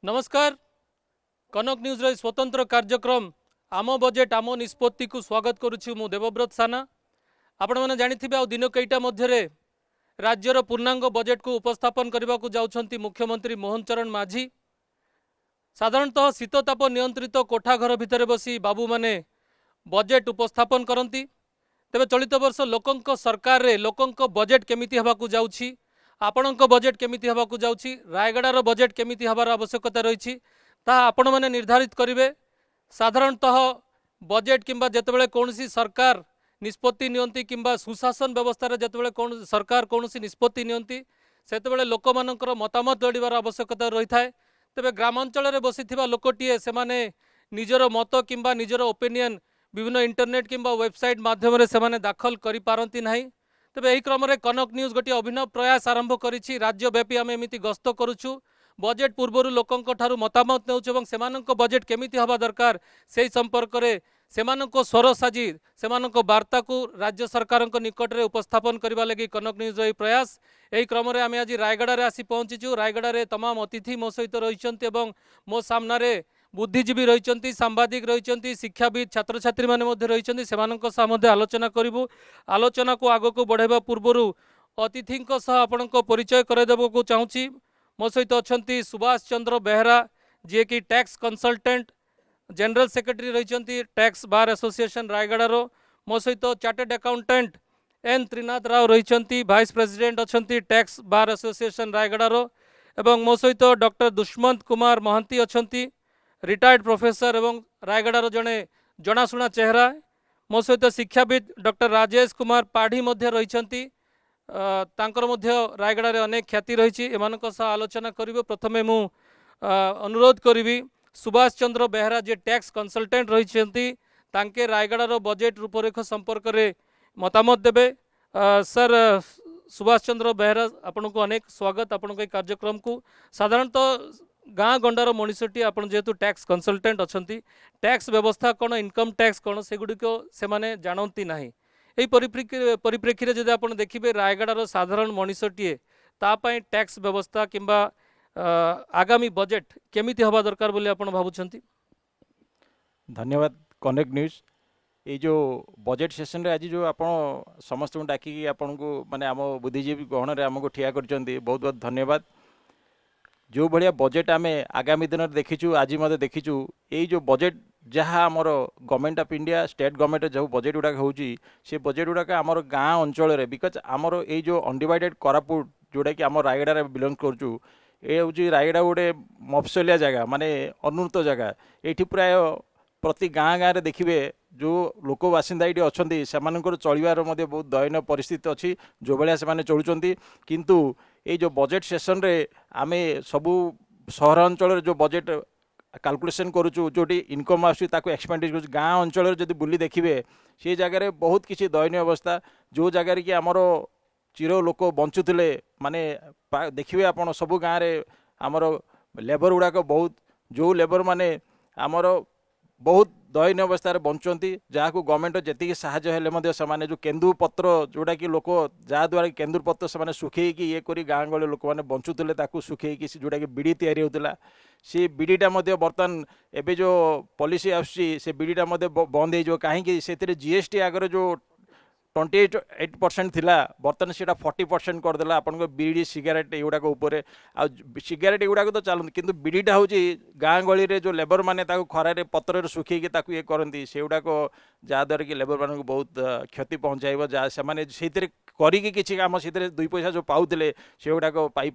नमस्कार। कनक न्यूज रे स्वतंत्र कार्यक्रम आम बजेट आम निष्पत्ति को स्वागत करुछि मु देवव्रत साना। आपण मैंने जानिथिबे आ दिन कईटा मध्यरे राज्यर पूर्णांग बजेट को उपस्थापन करने को जाउछंती मुख्यमंत्री मोहन चरण माझी। साधारणतः शीतताप नियंत्रित कोठा घर भितर बसी बाबू माने बजेट उपस्थापन करती। तेबे चलित वर्ष लोकंक सरकार रे लोकंक बजेट केमिति हेबाकू जाउछि, आपणक बजेट केमिति हेबाकू जाउछि, रायगड़ार बजेट केमिति हेबार आवश्यकता रही ताहा आपण माने निर्धारित करिवे। साधारणतः बजेट किंबा जेतेबेले कोनसी सरकार निष्पत्ति नियंती किंबा सुशासन व्यवस्था रे जेतेबेले कोन सरकार कोनसी निष्पत्ति नियंती सेतेबेले लोकमानकर मतामत लोड़ीबार आवश्यकता रही थाए। तेबे ग्रामांचल रे बसिथिबा लोकटिए सेमाने निजर मत किंबा निजर ओपिनियन विभिन्न इंटरनेट किंबा वेबसाइट माध्यम से सेमाने दाखल करि पारंती नाही। तेबे एही क्रम रे कनक न्यूज गोटे अभिनव प्रयास आरंभ करिछि। राज्यव्यापी आम एमिति गस्त करुछु, बजेट पूर्वर लोकंक ठारू मतामत नेउछु एवं सेमानंक बजेट केमिति हवा दरकार सेही संपर्क रे सेमानंक स्वर साजी सेमानंक वार्ता को राज्य सरकारंक निकट रे उपस्थापन करबा लगी कनक न्यूज रो प्रयास। एही क्रम रे आमे आज रायगड़ा रे आसी पहुंचीछु। रायगड़ा रे तमाम अतिथि मो सहित रहिचंती एवं मो सामना रे बुद्धिजीवी रहिचंती, सांबादिक रहिचंती, शिक्षाविद, छात्र छात्री माने मध्ये रहिचंती। सेमानंक सह मध्ये आलोचना करिवु। आलोचना को आगो को बढ़ाइबा पूर्वरु अतिथिंक सह आपणक परिचय कराइ देबो चाहूछि। मो सहित अछंती सुभाष चंद्र बेहरा जे कि टैक्स कंसल्टेंट जनरल सेक्रेटरी रहिचंती टैक्स बार एसोसिएशन रायगड़ा रो। मो सहित chartered accountant N Trinath Rao रहिचंती वाइस प्रेसिडेंट अछंती टैक्स बार एसोसिएशन रायगड़ा रो। एवं मो सहित डॉक्टर दुष्मंत कुमार महांती अछंती रिटायर्ड प्रोफेसर एवं रायगड़ा रो जने जनाशुना चेहरा। मो सहित शिक्षाविद डॉक्टर राजेश कुमार पाढ़ी मध्य रहिचंती, तांकर मध्य रायगड़ा रे अनेक ख्याति रही। एमानक सह आलोचना करिवो। प्रथमे मु अनुरोध करिवि सुभाष चंद्र बेहरा जे टैक्स कंसल्टेंट रही तांके रायगड़ा रो बजेट रूपरेख संपर्क रे मतामत देबे। सर सुभाष चंद्र बेहरा आपन को अनेक स्वागत आपन को कार्यक्रम को। साधारणतः गाँ गंडार मनीषटी आपन जेहेतु टैक्स कंसल्टेंट अछंती, टैक्स व्यवस्था कौन, इनकम टैक्स कौन सेगुड़िक से माने जानती नाही। यही परिप्रेक्षी जदि आप देखिए रायगड़ार साधारण मनीषटीए तापाई टैक्स व्यवस्था किंबा आगामी बजेट केमिति हवा दरकार बोली आपण भाबुछंती? धन्यवाद कनेक्ट न्यूज। ये जो बजेट सेशन रे आज जो आप समस्त डाकी आपन को माने आम बुद्धिजीवी गहन रे हमको ठिया करचंती, बहुत बहुत धन्यवाद। जो भाया बजेट आम आगामी दिन में देखीचु, आज मत देखीचु, यही जो बजेट जहाँ आमर government of India state government जो बजेट गुड़ाक होची से बजेट गुड़ाक आमर गाँ अंचल बिकज आमर ये जो अनडिवाइडेड कोरापुट जोटा कि आम रायगड़ा बिलंग करूँ, ये हूँ रायगड़ा गोटे मफसलिया जगह माने अनुन्नत जगह। ये प्राय प्रति गाँ गाँव देखिए जो लोक बासिंदा ये अच्छा से चलवार बहुत दयनीय परिस्थिति अच्छी जो भाया से चलुँच। किंतु ये जो बजेट सेशन रे आमे सबू सहरांचल जो बजेट कैलकुलेशन करूँ जोटी इनकम आसको एक्सपेंडिचर कर गाँ अंचल जब बुली देखिए से जगह बहुत किसी दयनीय अवस्था जो जगार कि आमर चिर लोक बंचुले माने देखिए आप सबू गाँव में आमर लेबर गुड़ाक बहुत जो लेबर माने आमर बहुत दयनीय अवस्था बंचुंती जहाँ को गवर्नमेंट जी साहय से जो केन्दु पत्र जोटा कि लोक जहाँद्वारा केन्दुर पत्र से सुखे ये करी गाँ गहली लोक मैंने बंचुले सुखे जोटा कि बीड़ी तैयारी होता से बीड़ीटा बर्तमान एवं जो पॉलिसी आसुची से बीड़ीटा बंद हो कहीं से जीएसटी आगे जो 28% थिला बर्तमान से 40% करदेला आपन को बीड़ी सिगारेट एगुड़ाक उपर आ सिगारेट एगुड़ाक तो चलती किंतु बीड़ीटा हूँ गाँ गहली रे जो लेबर माने खरारे पत्र सुखी ये करती से गुड़ाक जहाँद्वारा कि लेबर मान बहुत क्षति पहुँचाइब जहाँ से करी कम से 2 पैसा जो पाऊले से गुड़ाक पाई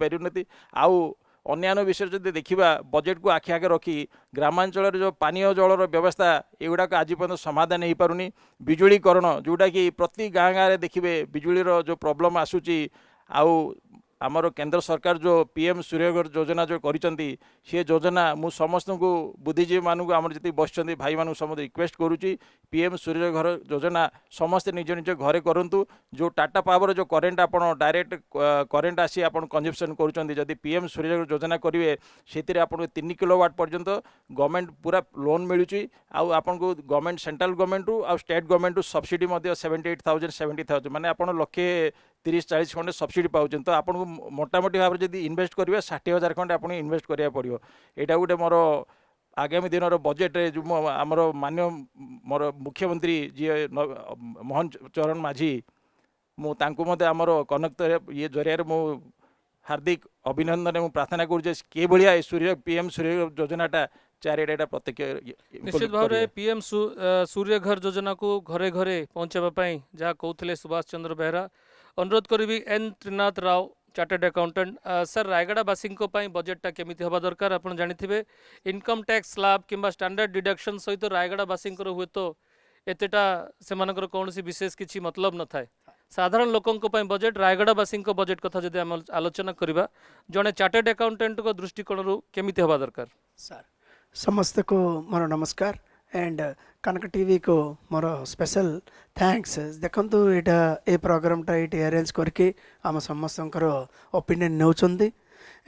आउ अन्यान्य विषय जो देखा बजेट को आखि आगे रखी ग्रामांचल जो पानीय जलर व्यवस्था एगुड़ाक आज पर्यटन समाधान हो पारुनी। बिजुलीकरण जोटा कि प्रति गाँ गाँव देखिए बिजुलीर जो प्रॉब्लम आसूची आउ आमर केंद्र सरकार जो पीएम सूर्यघर योजना जो करिसेंती से योजना मु समस्त को बुद्धिजीवी मानू आमर जी बस भाई मानू समस्त रिक्वेस्ट करुच्ची पीएम सूर्यघर योजना समस्ते निज निज घरे करूँ। जो टाटा पावर जो करेन्ट आप डायरेक्ट करेन्ट आसी आप कंजम्पशन करुँच जदि पीएम सूर्यघर योजना करेंगे से 3 किलोवाट पर्यंत गवर्नमेंट पूरा लोन मिलूँ आपन को गवर्नमेंट सेंट्रल गवर्नमेंट रु आ स्टेट गवर्नमेंट रु सब्सिडी 78,000 70,000 माने आप 1,30,000 30-40 खंडे सब्सिडी पाउछन तो आपन मोटामोटी भाव जब इन्वेस्ट करेंगे 60,000 खंडे आपन इन्वेस्ट करिया पड़ो। यहाँ गोटे मोर आगामी दिन बजेट जो आमर मान्य मोर मुख्यमंत्री जी मोहन चरण माझी मुझे आमर कनक ये जरिया मु हार्दिक अभिनंदन मु प्रार्थना करुचे कि भाया सूर्य PM सूर्य योजनाटा चारिटा प्रत्यक्ष निश्चित भाव में PM सूर्य घर योजना को घरे घरे पहुँचापी जहाँ कहते सुभाष चंद्र बेहरा अनुरोध करी N Trinath Rao chartered accountant sir रायगड़ावासी बजेटा केमी हवा दरकार आप जानी इनकम टैक्स स्लैब कि स्टैंडर्ड डिडक्शन सहित रायगड़ावासी हुए तो एतेटा से कौन विशेष किसी मतलब न थाए साधारण लोकों बजेट रायगड़ावासी बजेट कथा जब आम आलोचना करवा जड़े चार्टर्ड अकाउंटेंट दृष्टिकोण केमी हवा दरकार सर समस्त को मोर नमस्कार एंड कनक टीवी को मोर स्पेशल थैंक्स देखंतु एटा ए प्रोग्रामटा ये अरेंज करके आम समस्त ओपिनियन नौचंदी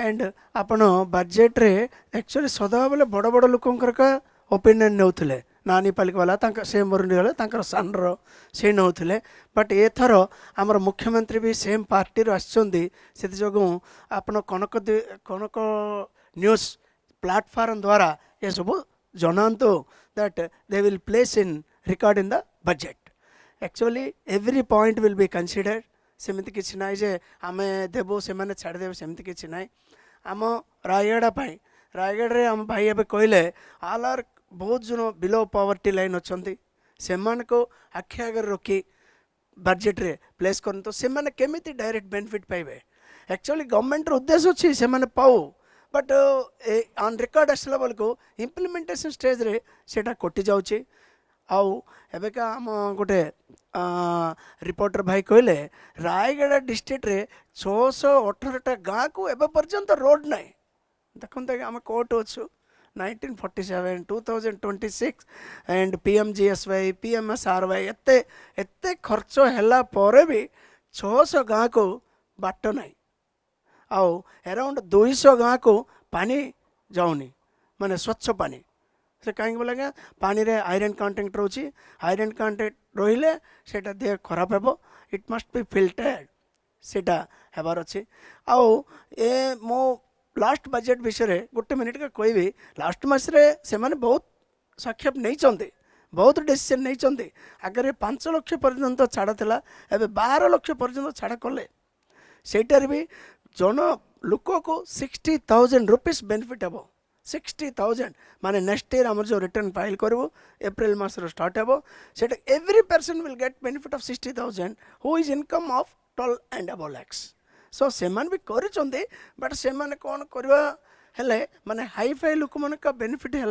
एंड आपण बजेट रे एक्चुअली सदा बेले बड़ बड़ लोकंकर का ओपिनियन नौथिले नानी पालिका वाला से मरुनी गले तांकर सानर से नौथिले बट एथर आमर मुख्यमंत्री भी सेम पार्टी आछंदी से जोगु आपण कनक कनक न्यूज़ प्लेटफॉर्म द्वारा ये सब जनातु that they will place in record in the budget actually every point will be considered सेमती किसी ना जे आम देवु से छाड़देवे सेमती किसी ना आम रायगड़ा रायगढ़ रे आम भाई एवं कहले ऑल आर बहुत जन बिलो पॉवर्टी लाइन अच्छा से आखि आगे रखी बजेट रे प्लेस करते से केमी डायरेक्ट बेनिफिट पाइबे एक्चुअली गवर्नमेंट उद्देश्य अच्छी से पाऊ बट ऑन रिकॉर्ड आसला बेल को इम्प्लीमेंटेशन स्टेज रे सेटा कटि जाउची आउ एबेका आम गोटे रिपोर्टर भाई कहले रायगढ़ डिस्ट्रिक्ट रे 618टा गाँ को एबे पर्यंत रोड नहीं देखते आम कोर्ट अच्छु 1947 2026 एंड PMGSY PMSRY एते एते खर्च हैला परे भी 600 गाँ को बाट नहीं आउ अराउंड 200 गाँ को पानी जाऊनी माने स्वच्छ पानी से कहीं बोला पानी रे आयरन कंटेंट रोची आयरन कंटेंट रहिले सेटा देह खराब हेबो इट मस्ट बी फिल्टर्ड सेटा हेबार अछि आउ ए मो लास्ट बजेट विषय गोटे मिनिट का कहबी लास्ट मास रे से माने बहुत साक्षेप नहीं चंदे बहुत डिसीजन नहीं चंदे आगे 5 लाख पर्यंत छाड़ थिला एबे 12 लाख पर्यंत छाड़ कले सेटार भी जन लोक को 60,000 रुपीज बेनिफिट हे 60,000 माने नेक्स्ट ईयर आम जो रिटर्न फाइल करूँ एप्रिल मास स्टार्ट हे से every person will get benefit of 60,000 who is income of 12 and above lakhs सो से भी करिचंदे बट से कौन करवा हेले माने हाई फाई लोक मन का बेनिफिट है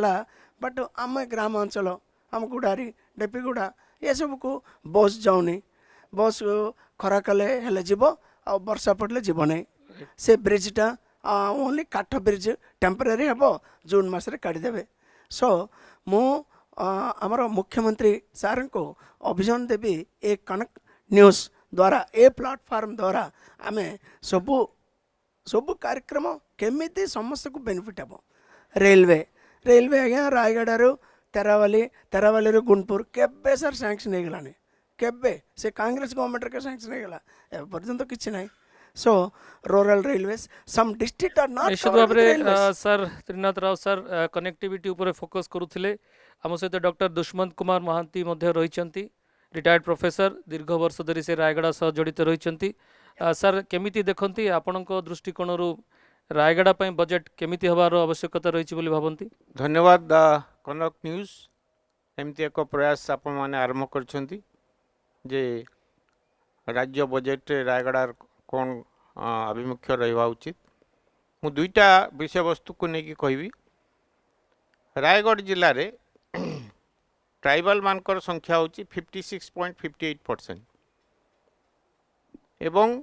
बट आम ग्रामांचल आम गुड़ारी डेपीगुड़ा ये सब को बस जाऊनी बस खरा कले हेले जीव आ वर्षा पड़े जीव नहीं से ब्रिजटा ओनली काठ ब्रिज टेम्पररी हे जून मसरे काढ़ीदेवे सो मु आमर मुख्यमंत्री सार को अभियान देवी ए कनक न्यूज़ द्वारा ए प्लेटफॉर्म द्वारा आम सबू सबू कार्यक्रम केमिति समस्त को बेनिफिट हे रेलवे रेलवे आज्ञा रायगढ़ तेरावाली गुणपुर केबे सर सैंक्शन हो गलानी केबे से कांग्रेस गवर्नमेंट के सैंक्शन हो गला ए पर्यंत किछि नाही so rural railways some district are not निश्चित भाव में sir Trinath Rao sir connectivity उपर फोकस करुथिले आम सहित डॉक्टर दुष्मंत कुमार महांती मध्य रहिचंती रिटायर्ड प्रोफेसर दीर्घ वर्ष धरी से रायगड़ा सह जड़ित रहिचंती सर केमिति देखंती आपनक दृष्टिकोणरू रायगड़ा पई बजेट केमिति हबार आवश्यकता रहिछि बोली भाबंती धन्यवाद कनक न्यूज़ एमती एक प्रयास आपण माने आरंभ करछंती जे राज्य बजेट रायगड़ा कौन आभिमुख्य रहा उचित मु दुईटा विषय वस्तु को लेकिन कहबी रायगढ़ जिले में ट्राइबल मानकर संख्या होची 56.58% एवं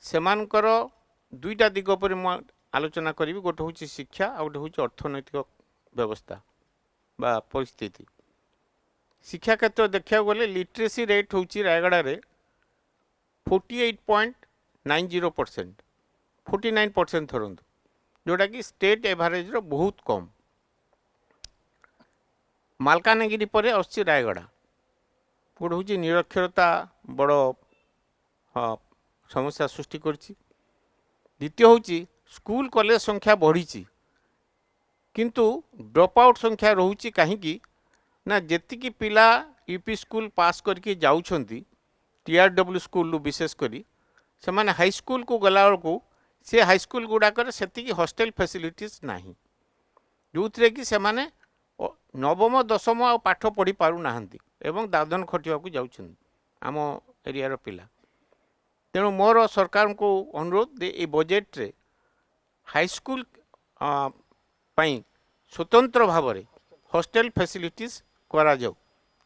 सेमानकर दुईटा दिग पर आलोचना करी गोटे हूँ शिक्षा आ गोटे हूँ अर्थनैतिक व्यवस्था बा परिस्थिति शिक्षा क्षेत्र देखा गले लिटरेसी रेट हूँ रायगड़ा रे 48.90% 49% धरतु जोटा कि स्टेट एवरेज रो बहुत कम मालकानगिरी पर आसछि रायगड़ा गोटे हूँ निरक्षरता बड़ समस्या सृष्टि करछि। द्वितीय होछि स्कूल कॉलेज संख्या बढ़ी किंतु ड्रॉप आउट संख्या रोची कहीं ना जेतिकी पिला यूपी स्कूल पास करके जाउछंती टीआरडब्ल्यू स्कूल विशेष करी से माने हाई स्कूल को गला को से हाई स्कूल गुड़ाकर से हॉस्टल फैसिलिटीज नहीं जो थे कि से माने नवम दशम आ पाठ पढ़ी पारु नाहंती एवं दादन खटिया को जाउछंती आम एरिया रो पिला। तेणु मोर सरकार को अनुरोध दे ए बजेट रे हाई स्कूल पाई स्वतंत्र भाव में हॉस्टल फैसिलिटीज करा जाऊ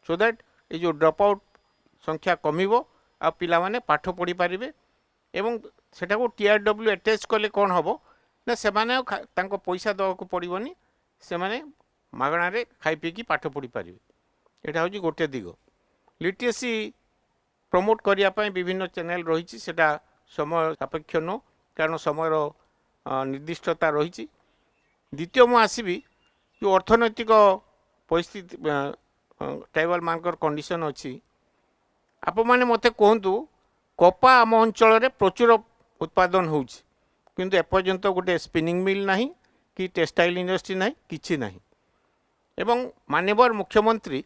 सो दैट ये जो ड्रॉप आउट संख्या कमिबो आ पिला माने पाठ पढ़ी पारिबे एवं सेटा को टीआरडब्ल्यू अटैच कले कौन हम ना से पैसा देवा को पड़ोनी से मागण खाई पीकी पाठ पढ़ी पारे। यहाँ हूँ गोटे दिग लिटरेसी प्रमोट करने विभिन्न चैनल रही समय सापेक्ष नो कारण समय निर्दिष्टता रही। द्वितीय मु आसबि जो अर्थनैतिक परिस्थिति ट्राइबल मानकर कंडीशन अच्छी आप मैंने मत कहतु कपा आम अंचल प्रचुर उत्पादन होउछि किंतु एपर्यंत गोटे स्पिनिंग मिल नहीं कि टेक्सटाइल इंडस्ट्री नहीं किछि नहीं एवं माननीय मुख्यमंत्री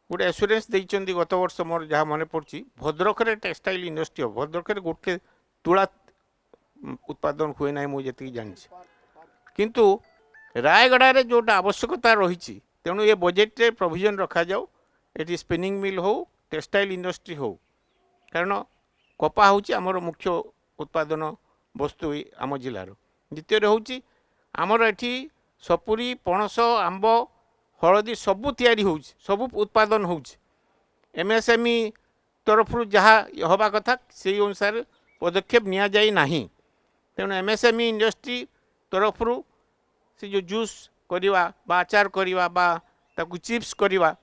गोटे एश्योरेंस देइचंदी गत वर्ष मोर जहाँ मन पड़ी भद्रक रे टेक्सटाइल इंडस्ट्री भद्रक रे गोटे तुला उत्पादन हुए ना मुझे जानी किंतु रायगड़ा रे जोटा आवश्यकता रही तेणु ये बजेट रे प्रोविजन रखा जाऊ एटी स्पिनिंग मिल हो टेक्सटाइल इंडस्ट्री हो कारण कपा हूँ आमर मुख्य उत्पादन वस्तु आम जिलार। द्वितीय हूँ आमर एठी सपुरी पणस आंब हलदी सबू तैयारी हो सबू उत्पादन हो एमएसएमई तरफ जहाँ हवा कथा से अनुसार पदक्षेप निया जाई नहीं तेणु एमएसएमई इंडस्ट्री तरफ से जो जूस करवा बा आचार करवा बा ताकू चिप्स करवा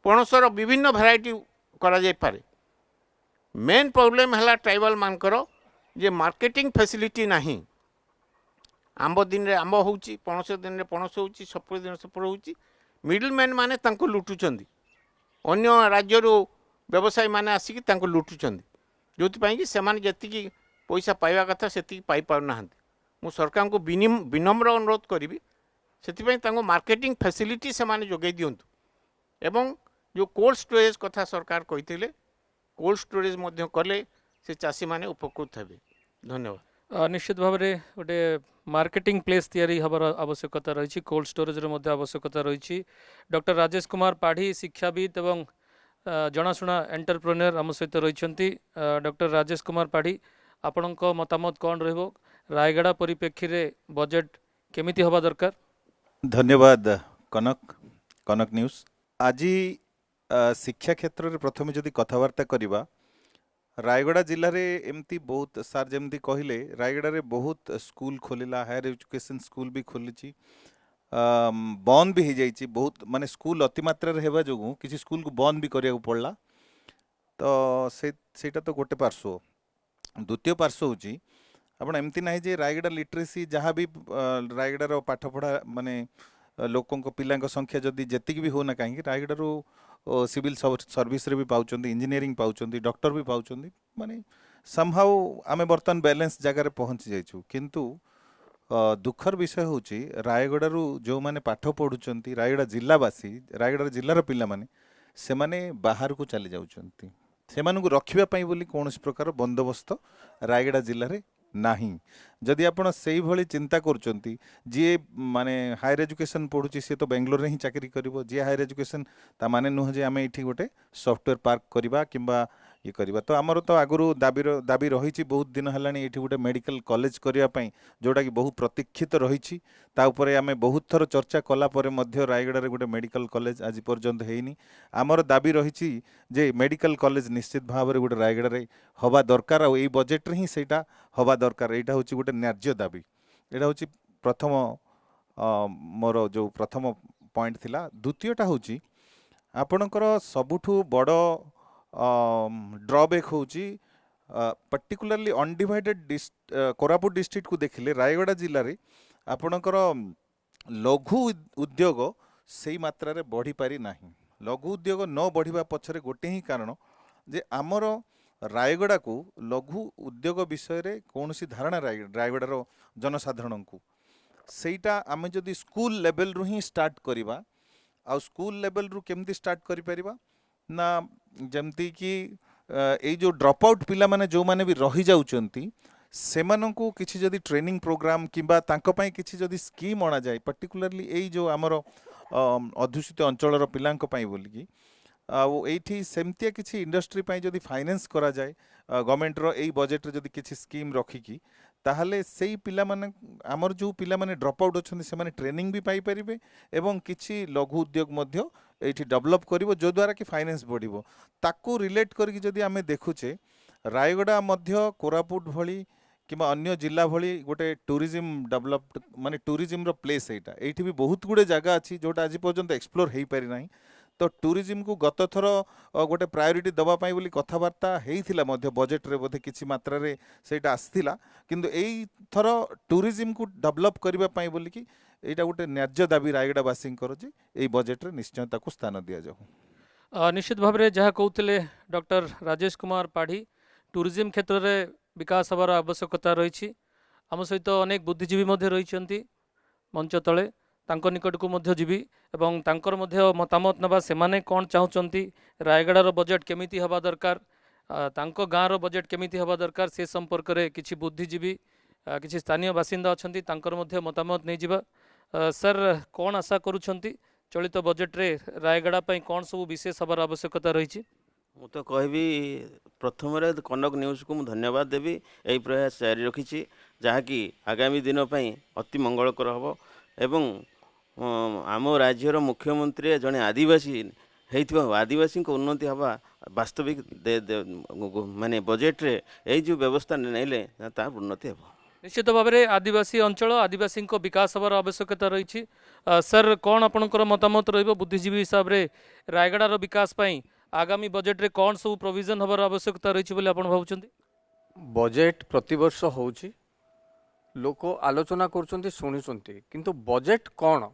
पणसर विभिन्न भेराइटी करा जाय पारे। मेन प्रॉब्लम है ट्राइबल मानकर जे मार्केटिंग फैसिलिटी नहीं आंब दिन रे आंब होउची पणस दिन रे पणस होउची सपुर दिन सपुर होउची मिडिल मैन माने तांको लुटुचंदी अन्य राज्यरू व्यवसायी माने आसिकी तांको लुटुचंदी जोथि कि सेमाने जतिकी पैसा पाइबा कथा सेतिकी पाई पारु नाहंती। मु सरकार को विनम्र अनुरोध करी से मार्केटिंग फैसिलिटी से माने जोगै दियंतु एवं जो कोल्ड स्टोरेज कथा सरकार कही कोल्ड स्टोरेज मध्य कले से चाषी माने उपकृत हेबे। धन्यवाद। निश्चित भाव में गोटे मार्केटिंग प्लेस तैयारी हबार आवश्यकता रही कोल्ड स्टोरेज आवश्यकता रही। डॉक्टर राजेश कुमार पाढ़ी शिक्षाविद एवं जनाशुना एंटरप्रेन्योर आम सहित रही। डॉक्टर राजेश कुमार पाढ़ी आपण मतामत कौन रहिबो रायगड़ा परिप्रेक्षी रे बजेट केमिति हवा दरकार। धन्यवाद कनक न्यूज। आज शिक्षा क्षेत्र में प्रथम जदि कथबार्ता करवा रायगड़ा जिले में एमती बहुत सार जमती कहले रायगड़ा रे बहुत स्कूल खोलिला हायर एजुकेशन स्कूल भी खोली बंद भी हो जाइए बहुत माने स्कूल अतिमात्रा हेबा जो किसी स्कूल को बंद भी करिया पड़ला तो सेटा तो गोटे पार्श्व। द्वितीय पार्श्व होची आपण एमती नहीं जे रायगड़ा लिटरेसी जहाँ भी रायगड़ार पाठपढ़ा माने लोकों पिला संख्या जदि जेतिक भी होना कहीं रायगड़ारू सिविल सर्विस रे भी पाउचंदी इंजीनियरिंग पाउचंदी डॉक्टर भी पाउचंदी माने समहाउ आमे बर्तन बैलेंस जगह पहुँची जाइछु किंतु दुखर विषय होची रायगड़ारू जो माने पाठ पढ़ुचंती रायगड़ा जिलावासी रायगड़ा जिलार पिला माने से माने बाहर को चली जाउचंती सेमानकु रखिबा पई बोली कोनोसी प्रकार बंदोबस्त रायगड़ा जिले में नहीं। जदि आपण से भली चिंता करुचंती जी माने हायर एजुकेशन पढ़ुची सी तो बेंगलोर ही चाकरी करिवो जी हायर एजुकेशन ता माने नुह जे आमे इठी गोटे सॉफ्टवेयर पार्क करवा किंबा ये करवा तो आमर तो आगुरी दाबी रही बहुत दिन है ये गोटे मेडिकल कॉलेज करने जोटा कि बहुत प्रतीक्षित रही आम बहुत थर चर्चा कलापर रायगड़ा गोटे मेडिकल कॉलेज आज पर्यंत है आमर दाबी रही जे मेडिकल कॉलेज निश्चित भाव में गोटे रायगड़ा हवा दरकार और बजेट रे ही सेटा हवा दरकार यहाँ हूँ गोटे न्याज्य दाबी यहाँ हूँ प्रथम मोर जो प्रथम पॉइंट थिला। द्वितीयटा हूँ आपणकर सबुठु बड़ ड्रॉबैक हूँ पर्टिकुलरली अनडिवाइडेड कोरापुट डिस्ट्रिक्ट को देखिले रायगड़ा जिले में आपणकर लघु उद्योग से मात्रा रे बढ़ी पारि नाही। लघु उद्योग न बढ़िबा पछरे गोटे ही कारण जे आमर रायगड़ा को लघु उद्योग विषय रे कौनसी धारणा रायगड़ार जनसाधारण को सेटा आमे जदि स्कूल लेवल रु ही स्टार्ट करिबा आ स्कूल लेवल रु केमती स्टार्ट करि परिबा ना जमती कि एई जो ड्रॉप आउट पिला माने जो माने भी रही जाउचंती सेमानंकु किछि जदि ट्रेनिंग प्रोग्राम किंबा तांको पई किछि जदि स्कीम अणा जाय पर्टिकुलरली एई जो हमर अध्युषित अंचलर पिलांको पई बोलिकी आठी सेमतिया किसी इंडस्ट्री पई जदि फाइनेंस करा जाए गवर्नमेंट रो एई बजेट रे जदि किसी स्कीम रखिकी ताहले सेई पिला माने हमर जो पिला माने ड्रॉप आउट अछन से माने ट्रेनिंग भी पाई परिबे एवं किछि लघु उद्योग मध्य एठी डेवलप करिवो जो द्वारा कि फाइनेंस बढ़िवो ताकू रिलेट करके जदि आमे देखुचे रायगड़ा मध्य कोरापुट भली किंबा अन्य जिला भली गोटे टूरिज्म डेवलप्ड माने टूरिज्म रो प्लेस एटा एठी भी बहुत गुडे जगह अछि जोटा आज पर्यंत एक्सप्लोर हेई पारि नाही तो टूरिज्म को गत थर गोटे प्रायोरिटी दबा पाई बोली कथबार्ता हेइथिला मध्य बजेट रे बोधे किछि मात्रा रे सेटा आस्थिला किंतु एई थर टूरिज्म को डेवलप करबा पाई बोली कि एटा गोटे न्याज्य दाबी रायगड़ा वासी करो जे एई बजेट रे निश्चय ताकू स्थान दिया जाऊ। निश्चित भाव में जहाँ कहते डॉक्टर राजेश कुमार पाढ़ी टूरिज्म क्षेत्र में विकास हबार आवश्यकता रही आम सहित अनेक बुद्धिजीवी रही मंच तले तांको निकट को मध्य जीवी एवं तांकर मध्य मतामत नबा सेमाने कौन चाहूँगी रायगड़ार बजेट केमिति हवा दरकार तांको गाँव बजेट केमिति हवा दरकार से संपर्क में किसी बुद्धिजीवी किसी स्थानीय बासिंदा अच्छा तांकर मध्य मतामत नहीं जावा। सर कौन आशा करुछंती चलित बजेट रे रायगड़ा पई कौन सब विशेष हबार आवश्यकता रही? मु तो कहबी प्रथम कनक न्यूज को मु धन्यवाद देवी यही प्रयास जारी रखी जहाँकि आगामी दिन पई अति मंगलकर हम एवं आम राज्यर मुख्यमंत्री जड़े आदिवासी आदिवासी को उन्नति हवा वास्तविक माने बजेट रे यही जो व्यवस्था नेले तार उन्नति हे। निश्चित भाव में आदिवासी अंचल आदिवासी विकास हबार आवश्यकता रही। सर कौन आपणकर मतामत रहिबो बुद्धिजीवी हिसाब रे रायगड़ार विकास पई आगामी बजेट रे कौन सब प्रोविजन हबार आवश्यकता रही बोली आपण भावुचंती? बजेट प्रतिवर्ष होउची लोक आलोचना करुचंती शुणुचंती किंतु बजेट कौन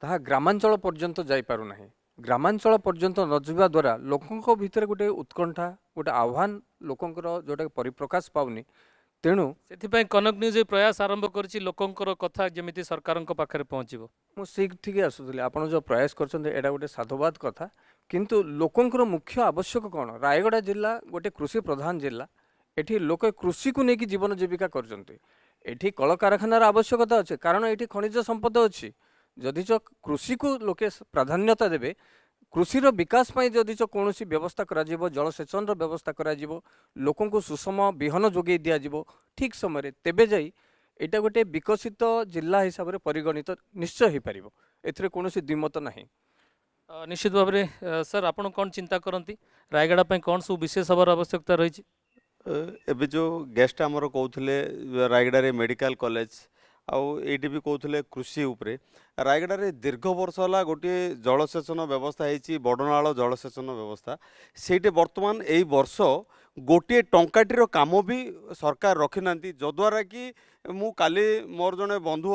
ताहा ग्रामांचल पर्यंत जाई पारु नाही। ग्रामांचल पर्यंत न जिबा द्वारा लोकंक भितर गोटे उत्कंठा गोटे आह्वान लोकंकर जोटा परिप्रकाश पाउनी तेणु से कनक न्यूज प्रयास आरंभ करछि लोकंकर कथा जेमिति सरकारक पाखरे पहुँचबो। मु सीखिके आसुଥିଲି आपण जो प्रयास करछन्ते एटा गोटे साधुवाद कथा किंतु लोकंकर मुख्य आवश्यक कौन रायगड़ा जिला गोटे कृषि प्रधान जिला एठी लोक कृषि को लेकिन जीवन जीविका करछन्ते एठी कल कारखानार आवश्यकता अच्छे कारण एठी खनिज संपद अच्छी जदि कृषि को लोके प्राधान्यता देवे कृषिर विकास पाई जदि कौन व्यवस्था करा जलसेचन व्यवस्था करा लोकों को सुषम बिहन जोगे दिज्व ठीक समय तेबे जाई एटा गोटे विकसित जिला हिसाब से परिगणित निश्चय हो पार ए कौन द्विमत नहीं। निश्चित भाव में सर आपन कौन चिंता करती रायगड़ा पे कौन सब विशेष हबार आवश्यकता रही? एबे जो गेस्ट आमर कहते रायगड़ा मेडिकल कॉलेज आउ ये भी कहते कृषि उपरे रायगड़ा दीर्घ वर्ष है गोटे जलसेचन व्यवस्था है बड़नाल जलसेचन व्यवस्था से बर्तमान यही वर्ष गोटे टंकाटीर काम भी सरकार रखी ना जद्वारा कि मु काली मोर जड़े बंधु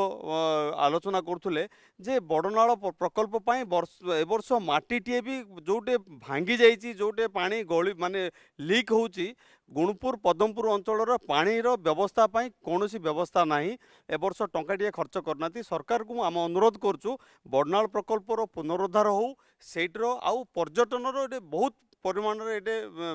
आलोचना करुले जे बड़नाल प्रकल्प ए वर्ष माटीटे भी जोटे भांगी जाइए जोटे पानी गली माने लीक होची गुणपुर पदमपुर अंचल पानीर व्यवस्था कौन व्यवस्था ना ए वर्ष टंकाटे खर्च करना सरकार को आम अनुरोध करुँ बड़नाल प्रकल्पर पुनरुद्धार हो सेट्र आउ पर्यटन बहुत परिमाण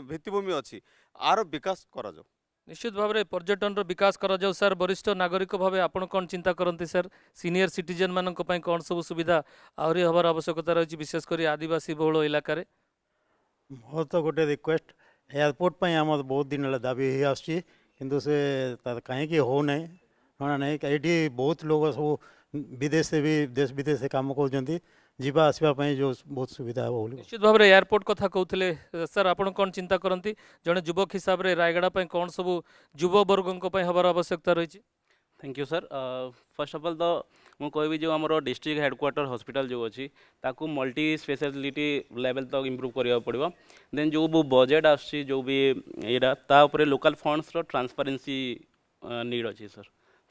भित्तिभूमि अच्छी आर विकास करा जाओ। निश्चित भाव में पर्यटन विकास करा जाओ। सर वरिष्ठ नागरिक भाव आपन कौन चिंता करते सर सीनियर सिटीजन मान कौन सब सुविधा आहरी हबार आवश्यकता रही विशेषकर आदिवासी बहुल इलाका रे? मोर तो गोटे रिक्वेस्ट एयरपोर्ट पर आम बहुत दिन है दाबी हो आसु से कहीं हो ना नहीं ये बहुत लोग सब विदेश से भी देश विदेश से काम कर जीवा आसवाई जो बहुत सुविधा है। निश्चित भाव में एयरपोर्ट कथा कहते सर आपन कौन चिंता करती जड़े युवक हिसाब से रायगड़ा कौन सब युव वर्ग हबार आवश्यकता रही? Thank you sir. First of all तो मु कहबी जो आमर डिस्ट्रिक्ट हेडक्वार्टर हॉस्पिटल जो अच्छी ताकू मल्टी स्पेशलिटी लेवल तक इम्प्रूव करिया पड़िबो। देन जो बजेट आसी जो भी एरा ता ऊपर लोकल फंड्स रो ट्रांसपेरेंसी नीड अच्छी सर।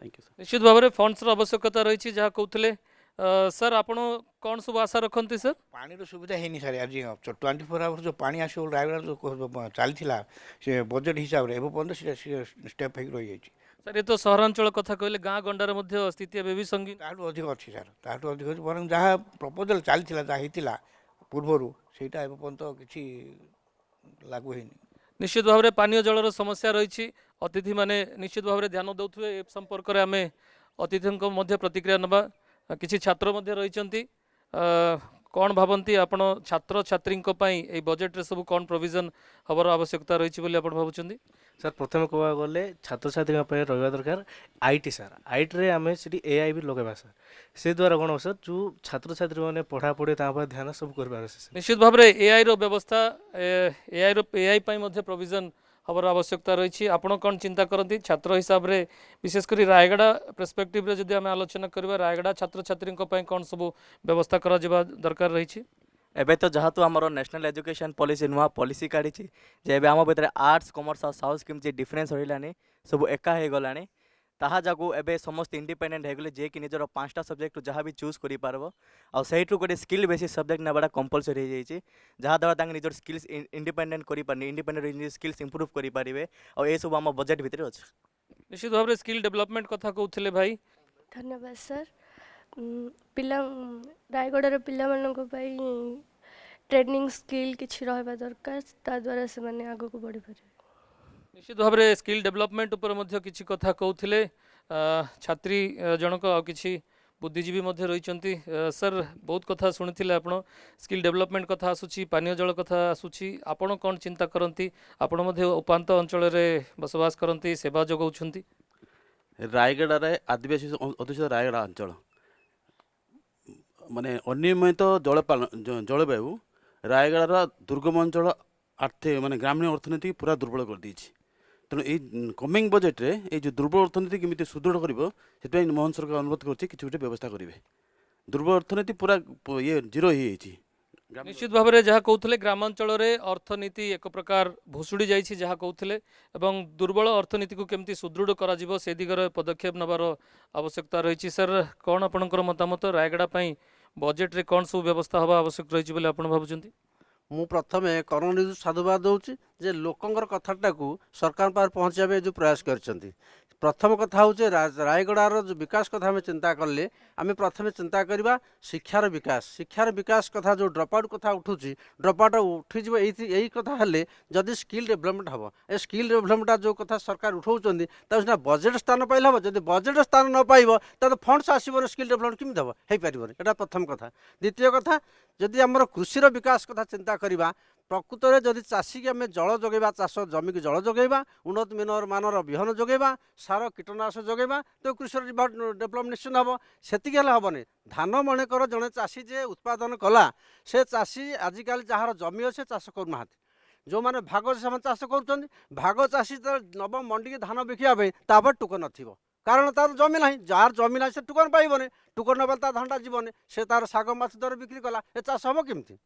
Thank you sir. निश्चित भाव में फंड्स रो आवश्यकता रही जहाँ कहते सर आपण कौन सब आशा रखती सर? पानी सुविधा है नहीं सारे आज 24 आवर्स जो पानी आसो रायगढ़ जो चलता से बजेट हिसाब से एवं पर्यटन स्टेप हो रही है। सर ये तो सहरांचल कथा कहले गाँ गंडार मध्य स्थिति एवं भी संगीन ताठू अधिक अच्छी सार ताठू अधिक अच्छी बर जहाँ प्रपोजल चलता जहाँ पूर्वर से पर्यटन किसी लागू है। निश्चित भाव में पानीय जलर समस्या रही अतिथि माने निश्चित भाव में ध्यान दौथे ए संपर्क में आम अतिथि प्रतिक्रिया नवा किसी छात्र रही कौन भावती आपण छात्र छात्री ए बजेट रे सब कौन प्रोविजन हबार आवश्यकता रही भावुं? सर प्रथम कह गले छात्र छात्री रहा दरकार आईटी सर आईटी रे आम से एआई भी लगेगा सर से द्वारा कौन सर जो छात्र छात्री मैंने पढ़ा पढ़े ध्यान सब कर निश्चित भाव में एआई रो व्यवस्था एआई प्रोविजन हबार आवश्यकता रही आपण कौन चिंता करती छात्र हिसाब रे विशेषकर रायगढ़ पर्सपेक्टिव रे जदि आम आलोचना करबा रायगढ़ छात्र छात्री कौन सब व्यवस्था करा जिबा दरकार रही? एबे तो जहाँ तो आमर नेशनल एजुकेशन पॉलिसी नुआ पॉलिसी काढ़ी जे एबे आम भितर आर्ट्स कॉमर्स और साइंस केमती डिफरेंस रहिलानी सब एका हो गलानी ताहा जागु एबे समस्त इंडिपेंडेंट हो गले जे कि निजर 5टा सब्जेक्ट जहाँ भी चूज करि पारबो आ सेहिठु गोटे स्किल बेसिस सब्जेक्ट नेबाटा कंपलसरी हो जाइए जहाँ द्वारा तांगे निजर स्किल्स इंडिपेंडेंट करि पारनी इंडिपेंडेंट स्किल्स इंप्रूव करि पारिबे और ए सब आम बजेट भितर अछि। निश्चित भाव में स्किल डेवलपमेंट कथा कहउथिले भाई। धन्यवाद सर। पिला रायगढ़ पिला मानक पई ट्रेनिंग स्किल किछि रहबा दरकार ता द्वारा से माने आगो को बढ़ी पारे। निश्चित भाव में स्किल डेवलपमेंट उपर मध्य किछि कथा कहउथिले छात्री जनक आ किछि बुद्धिजीवी मध्य रहिचंती। सर बहुत कथा सुनिथिले आपण स्किल डेवलपमेंट कथा आसुची पानीय जल कथा आसुची आपण कोन चिंता करंती आपण मध्य उपांत अंचल रे बसवास करंती सेवा जगौछंती? रायगढ़ रे आदिवासी अध्यक्ष रायगढ़ अंचल माने अनियमित जलवायु रायगढ़ दुर्गम अंचल आर्थिक माने ग्रामीण अर्थनीति पूरा दुर्बल कर दी। तेणु ये कमिंग बजेट रे ये जो दुर्बल अर्थनीति केमी सुदृढ़ कर मोहन सरकार अनुरोध कर गोटे व्यवस्था करेंगे। दुर्बल अर्थनीति पूरा ये जीरो ही निश्चित भाव में जहाँ कहते ग्रामांचल रे अर्थनीति एक प्रकार भुशुड़ी जाइए जहाँ कहते एवं दुर्बल अर्थनीति को केमती सुदृढ़ करा जिवो से दिगरे पदक्षेप नबार आवश्यकता रही। सर कौन आपणकर मतामत रायगढ़ बजेट रे कौन सब व्यवस्था हवा आवश्यक रही बोले आपण भाबुचंती? मु प्रथम करोना न्यूज साधुवाद दूसरी जे लोकंर कथाटा को सरकार पार पहुँचाबे जो प्रयास करछंती। प्रथम कथा हूँ रायगढ़ जो विकास कथा आम चिंता कले आम प्रथम चिंता करवा शिक्षार विकास कथा जो ड्रप आउट कथा उठुची ड्रप आउट उठीज यही कथा हेले जदि स्किल डेवलपमेंट हम ए स्किल डेवलपमेंट जो कथा सरकार उठाउछंती ता बजेट स्थान पाइले हम जदि बजेट स्थान न पाइब तो फंड्स आसब स्किल डेवलपमेंट केमी हम हो पार एटा प्रथम कथा। द्वितीय कथा जदि आमर कृषि विकास कथा चिंता करवा प्रकृत में जदि चाषी की आम जल जोगेबा चाष जमी की जल जोगेबा उन्नत मानर विहन जोगेबा सार कीटनाशक जोगेबा तो कृषि डेवलपमेंट निश्चित हम सेतिक हेबनी। धान मनेकर जड़े चाषी जे उत्पादन कला से चाषी आजिकल जार जमी अच्छे चाष करना जो मैंने भाग से चाष कर भाग चाषी नब मंडी की धान बिकापर टोकन न कारण तार जमी ना जार जमी ना से टोकन पाइबने टोकन ना धानटा जीवन से तार साग माछ दर बिक्री कला ए चाष हम केमती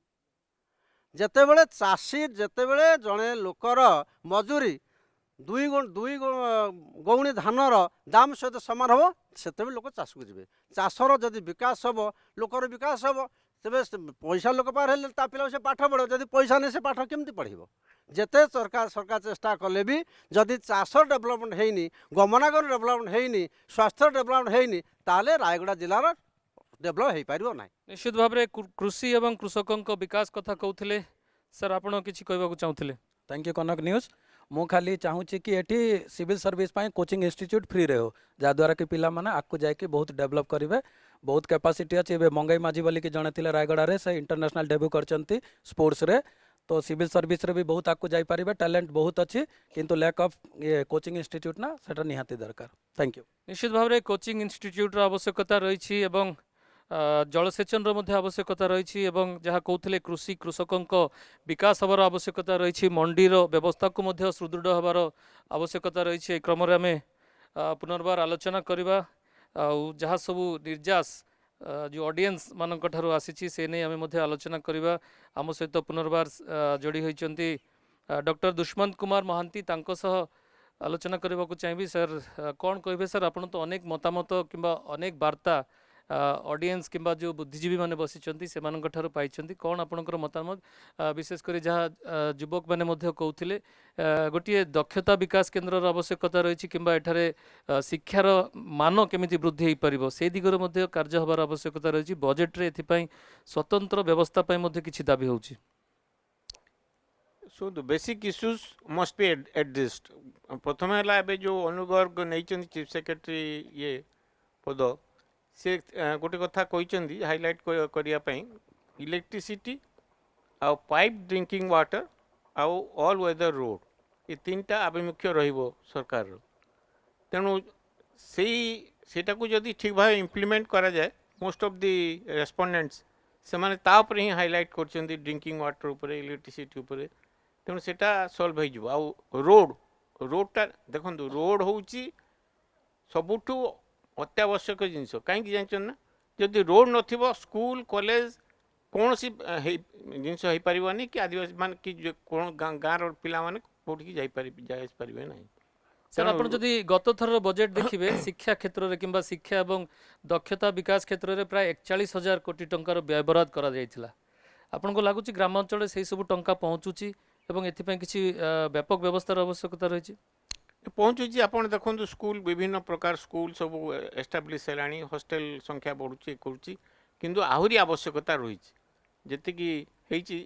जेतेबेले चाषी जेतेबेले जड़े लोकर मजूरी दुई गौणी धानर दाम सहित सामान हम से लोक चाष को जी चाषर जदि विकास हम लोकर विकास हम तेरे पैसा लोक पार हेल्ले पिला से पाठ पढ़ो जदि पैसा नहीं से पाठ केमती पढ़ो जेते सरकार चेष्टा कले भी जदि चाष डेवलपमेंट होनी गमनागमन डेवलपमेंट होनी स्वास्थ्य डेवलपमेंट होनी ताले रायगढ़ जिलार डेवलप हो पार ना। निश्चित भाव में कृषि एवं कृषकों विकास कथा कहते सर आपड़ किसी कहवाक चाहूले? थैंक यू कनक न्यूज मु खाली चाहूँगी कि एटी civil service coaching institute free रहो जहाँद्वारा कि पिला माने आगु जाकि बहुत डेवलप करेंगे बहुत कैपेसिटी अच्छी मंगई माझी बोली जड़े थे रायगढ़ में से इंटरनेशनल डेब्यू करचंती स्पोर्ट्स रे तो सिविल सर्विस रे भी बहुत आगु जापारे टैलेंट बहुत अच्छी किंतु लैक ऑफ ये कोचिंग इंस्टीट्यूट ना सेटा निहाती दरकार। Thank you. निश्चित भाव में कोचिंग इंस्टीट्यूट आवश्यकता रही जलसेचन आवश्यकता रही जहाँ कहते कृषि कृषकों विकास हबार आवश्यकता रही मंडीर व्यवस्था को सुदृढ़ हबार आवश्यकता रही क्रम आम पुनर्बार आलोचना करवा जहाँ सबू निर्यास जो ऑडियंस मानक ठारू आसी से नहीं आम आलोचना करवा आम सहित पुनर्बार जोड़ी होती डॉक्टर दुष्मंत कुमार महांती आलोचना करने को चाहिए। सर कौन कहे सर आप तो अनेक मतामत कि अनेक वार्ता ऑडियंस किंबा जो बुद्धिजीवी माने बसिचंती सेमानक ठाରୁ पाइचंती कोन आपनकर मतामत विशेष करी जहाँ युवक माने मध्य कहउथिले गोटिए दक्षता विकास केन्द्रर आवश्यकता रही किंबा एठारे शिक्षार मान केमिति वृद्धि हो पारिबो से दिगरे मध्य कार्य हबार आवश्यकता रही बजेट रे एथिपाई स्वतंत्र व्यवस्था पाई मध्य किछि दाबी होउछि So the basic issues must be addressed. प्रथम है एबे जो अनुगर्ग नहीं चीफ सेक्रेटरी ये पद से गोटे कथा कहते हाइलाइट करने इलेक्ट्रिसिटी आउ पाइप ड्रिंकिंग वाटर आउ ऑल वेदर रोड ये तीनटा आभिमुख्य रहिबो सरकार तेणु सेटा को जदि ठीक भाव इम्प्लीमेंट करा जाए मोस्ट ऑफ द रेस्पोंडेंट्स से माने ता ऊपर ही हाइलाइट करछंती ड्रिंकिंग वाटर ऊपर इलेक्ट्रिसिटी ऊपर तेणु सेटा सॉल्व हो आउ रोडटा देखो रोड होउची सबुठू अत्यावश्यक जिनस कहीं जानछन ना जदि रोड नथिबो स्कूल कॉलेज कौन सी जिनस हो पारिबनी कि आदिवासी मान कि कौन गाँव पिला माने कोठी जाई पारिबे नहीं सर आपण जदि गत थर बजेट देखिबे शिक्षा क्षेत्र रे किंबा शिक्षा एवं दक्षता विकास क्षेत्र रे प्राय 41,000 कोटी टंकार व्यय बराद करा जायतिला आपन को लागुची ग्रामांचल से सब टंका पहुंचुची एवं एथिपाई किछि व्यापक व्यवस्थार आवश्यकता रही पहुँचुची आपन देखो स्कूल विभिन्न प्रकार स्कूल सब एस्टाब्लिश है हॉस्टेल संख्या बढ़ुची करुच्ची किंतु आहरी आवश्यकता रही जी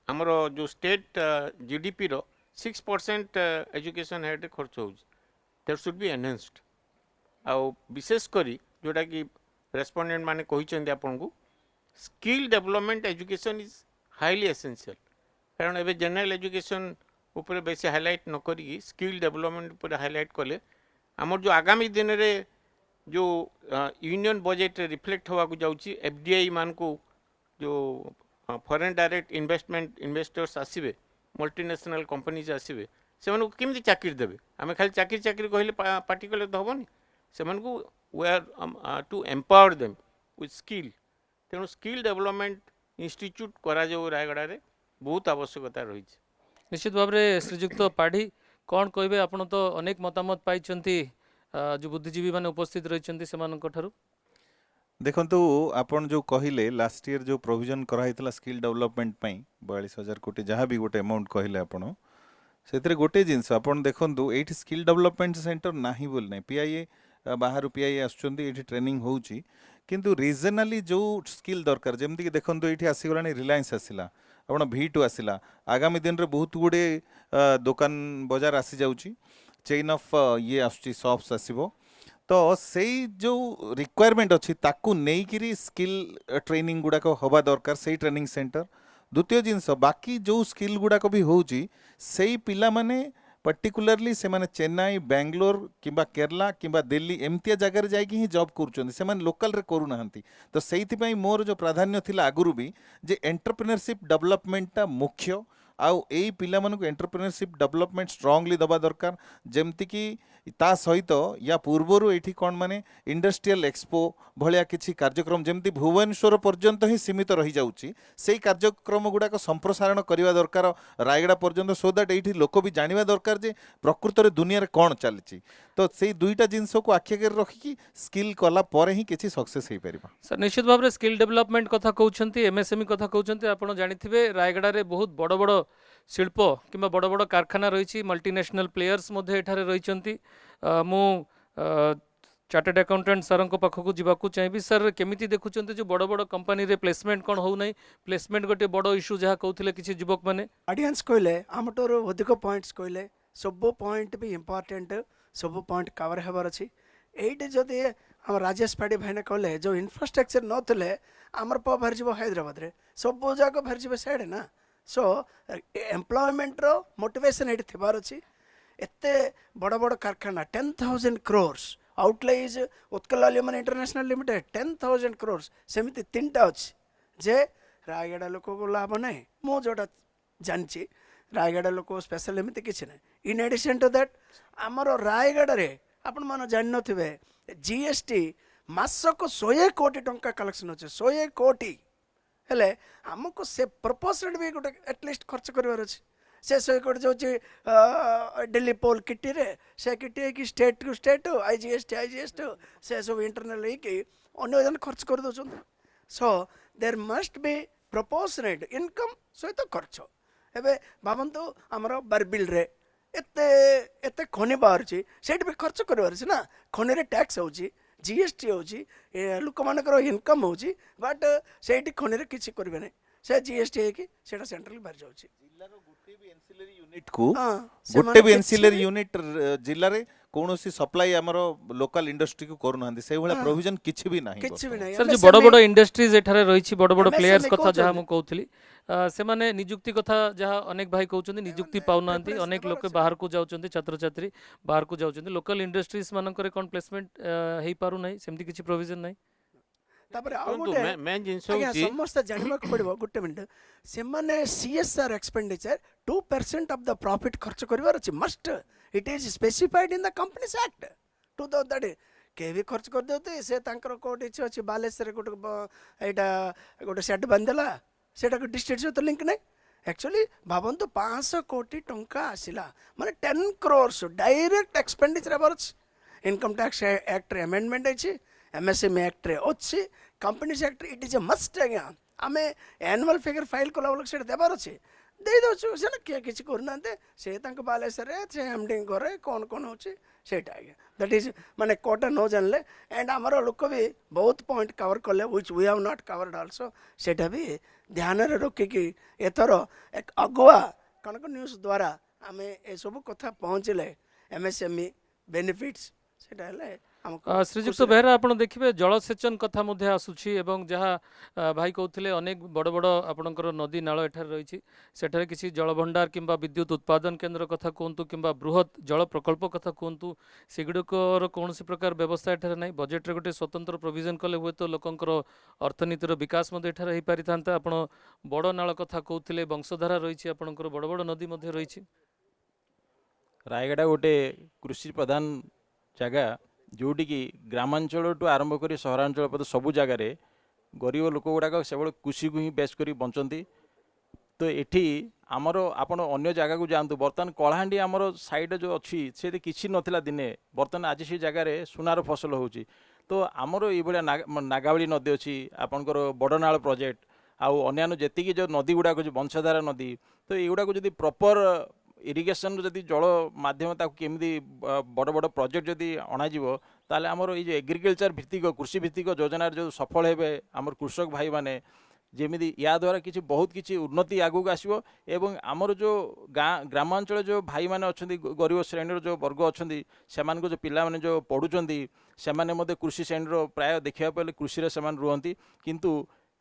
आमर जो स्टेट जीडीपी रो 6% एजुकेशन हेड खर्च हो दैट शुड बी एनहेंस्ड आउ विशेष करी जोटा कि रेस्पोंडेंट माने कहिसेंती आपन को skill development education is highly essential कारण एबे जनरल एजुकेशन ऊपर बेसी हाइलाइट न करी स्किल डेवलपमेंट ऊपर हाइलाइट कले आमर जो आगामी दिन रे जो यूनियन बजेट रिफ्लेक्ट होगा जाउची एफडीआई मान को जो फॉरेन डायरेक्ट इन्वेस्टमेंट इन्वेस्टर्स आसीबे मल्टीनेशनल कंपनीज आसीबे से मानको केमती चाकरी देबे आमे खाली चाकरी कहले पार्टी कले तो हबनी से मानको we are to empower them with skill तेणु स्किल डेवलपमेंट इंस्टीट्यूट करा जो रायगड़ा रे बहुत आवश्यकता रही निश्चित भाव में श्रीजुक्त पाढ़ी कौन कहे आपन तो अनेक मतामत पाई जो बुद्धिजीवी माने उपस्थित रही से देखंतु आपण जो कहिले लास्ट ईयर जो प्रोविजन कराइतला स्किल डेवलपमेंट पई 42,000 कोटी जहाँ भी गोटे अमाउंट कहिले आपण से गोटे जिनस आपण देखंतु एठी स्किल डेवलपमेंट सेंटर नाही बोल नै पीआईए बाहर पीआईए आछुचंती एठी ट्रेनिंग होउची किंतु रीजनली जो स्किल दरकार जेमति कि देखंतु एठी आसीगलानी रिलायंस आसिला आपण V2 आसिला आगामी दिन रे बहुत गुडे दुकान बाजार आसी जाउची चेन ऑफ ये आछी शॉप्स आसीबो तो सेई जो रिक्वायरमेंट अच्छी ताकू नहीं करी स्किल ट्रेनिंग गुड़ाक हवा दरकार से ट्रेनिंग सेंटर द्वितीय जिनस बाकी जो स्किल गुड़ाक भी होउची सेई पिला माने पर्टिकुलरली से माने चेन्नई बेंगलोर किंबा केरला किंबा दिल्ली एमतिया जगह जाइए ही जॉब करुँच से लोकल रे करू नाहंती तो सेइथिपाई मोर जो प्राधान्य थिला आगुरु भी जे एंटरप्रेन्योरशिप डेवलपमेंटटा मुख्य आउ एई पिला मानक एंटरप्रेन्योरशिप डेवलपमेंट स्ट्रांगली दबा दरकार जेमति कि ता सहित या पूर्वर ये कौन माने इंडस्ट्रियल एक्सपो भलिया किछि कार्यक्रम जेमति भुवनेश्वर पर्यंत ही सीमित रही जाउची सेई कार्यक्रम गुड़ाक संप्रसारण करने दरकार रायगड़ा पर्यंत सो दैट ये लोक भी जानवा दरकार जे प्रकृत रे दुनिया रे कौन चलती तो से दुईटा जिनस को आखि आगे रखिकी स्किल कला पर ही किछि सक्सेस हो पारिबा सर निश्चित भाव में स्किल डेवलपमेंट कथा कहउछंती एमएसएमई कथा कहउछंती आपण जानिथिबे रायगड़ा रे बहुत बड़ बड़ शिल्प किंबा बड़ बड़ कारखाना रही मल्टीनेशनल प्लेयर्स मध्य एठारे रहिचंती मु चार्टर्ड अकाउंटेंट सर पाखक जावाक चाहिए सर केमिति देखुंत जो बड़ बड़ कंपनी रे प्लेसमेंट कौन हो नहीं प्लेसमेंट गोटे बड़ इश्यू जहाँ कहते किसी युवक मैंने ऑडियंस कहले आमटर अधिक पॉइंट्स कहले सब पॉइंट भी इंपोर्टेंट सब पॉइंट कवर होबार अच्छी एट जदि हम राजेश पाड़ी भाई कहले जो इंफ्रास्ट्रक्चर नथिले आमर प भरजिबो हैदराबाद रे सब जाक भरजिबे साइड ना सो एम्प्लॉयमेंट रो मोटिवेशन एट थिबार अच्छी एते बड़ बड़ कारखाना 10,000 crores outlay is Utkal aluminium international limited 10,000 crores सेमिति तीनटा अच्छी जे रायगड़ा लोक को लाभ ना मु जोटा जानची रायगड़ा लोक स्पेशल एमती किसी ना इन एडिशन टू दैट आमर रायगड़ा रे आपण मन जान नथिबे जीएसटी मासक 100 कोटी टंका कलेक्शन होचे 100 कोटी हेले हमको से पर्पस रे भी गोटे एटलिस्ट खर्च करबार अछि से सही कर जाऊँगी दिल्ली पोल किटी रे से किटी कि स्टेट टू स्टेट आईजीएस से सब इंटरनल अन्य जन खर्च कर दौरान so there must be proportionate income सहित खर्च एवं भावतु आमर बारबिल रे एते एते खनि बाहर से भी खर्च कर ना खनि रे टैक्स होची जीएसटी होची लोक मानकर इनकम होची बट से खनि रे किछि करबे नै से जीएसटी है कि सेटा सेंट्रल बाहर जाउची यूनिट को गोटे भी एनसिलरी यूनिट जिल्ला रे कौनसी सप्लाई आमर लोकल इंडस्ट्री को करूना से भाई प्रोविजन किछि भी नाही सर जो बड़ बड़ इंडस्ट्रीज एठारे रही बड़ बड़ प्लेयर्स कथा जहाँ मुझे कहूली से माने निजुक्ति कथा जहाँ अनेक भाई कहते निजुक्ति पाऊना अनेक लोक बाहर को जाऊँ छात्र छात्री बाहर को जाऊँ लोकल इंडस्ट्रीज मानकर कौन प्लेसमेंट हो पारू ना सेमती किसी प्रोविजन नहीं तापर आउ गोटे मेन जिंस आज्ञा समस्त जानवा पड़ो गोटे मिनट से माने CSR expenditure 2% of the profit खर्च करिवार अछि must it is specified in the companies act to that के भी खर्च कर देते से तांकर कोट इच्छा अछि बालेश्वर गोटे एटा गोटे सेट बंदला सेटा को डिस्ट्रिक्ट सहित लिंक नहीं एक्चुअली भावन्तु 500 कोटी टंका आसिला माने 10 crores direct expenditure ever income tax act रे अमेंडमेंट अछि एमएसएमई एक्ट रे अछि companies act it is a must आज्ञा आमे एनुअल फिगर फाइल कला बेलक से देबार अछि दे दउछु से ना के किछि करनाते से तांक बालेश्वर से एमडी घरे कोन कोन होछि सेटा आज्ञा दैट इज माने कोटा न जानले एंड हमर लोक भी बहुत पॉइंट कवर करले which we have not covered also सेटा भी ध्यान रे रखि कि एथरो एक अगुआ कनक न्यूज द्वारा आमे ए सब कथा पहुंचले एमएसएमई बेनिफिट्स सेटा हले श्रीजुक्त बेहरा आप देखिए जलसेचन कथा मध्य आसूची एवं जहाँ भाई कहते अनेक बड़ बड़ आपणकर नदी नाल एठार रही सेठारे किसी जलभंडार किंबा विद्युत उत्पादन केन्द्र कथा कहतु किंबा बृहत जल प्रकल्प कथा कहतु सेगुड़िकर कौन प्रकार व्यवस्था एठारे नहीं बजेट रे गोटे स्वतंत्र प्रोविजन कले हुए तो लोकंकर अर्थनीतिर विकास मध्य एठारे हो पारि था आपण बड़ नाल कथा कहते वंशधारा रही आपणकर बड़ बड़ नदी मध्य रही रायगड़ा गोटे कृषि प्रधान जगह जोटी की ग्रामांचल टू आरंभ कर सहरांचल पद सबू जगार गरीब लोक गुड़ाक से कृषि को ही बेस कर बंचती तो एठी आमर आपण अन्य जगह को जातु बर्तमान कलाहांडी आमर साइड जो अच्छी से किसी नथिला दिने बर्तमान आज से जगार सुनार फसल होची तो आमर ये नागावली नदी अच्छी आपणकर बड़नाल प्रोजेक्ट आउ अन्य जेतिकी जो नदी गुड़ाक वंशधारा नदी तो युवा को जब प्रॉपर इरिगेशन जदि जल माध्यम केमी बड़ बड़ प्रोजेक्ट जदि अणाजिव ताले आमर ये एग्रिकल्चर भित्तिक कृषि भित्तिक योजनार जो सफल हेबे आमर कृषक भाई माने जेमिति या द्वारा किसी बहुत किसी उन्नति आगू आसो एवं आमर जो ग्रामांचल जो भाई माने अच्छी गरीब श्रेणी जो वर्ग अच्छा से जो पिला माने जो पढ़ुंट से कृषि श्रेणी प्राय देखा पाले कृषि से रुहति किंतु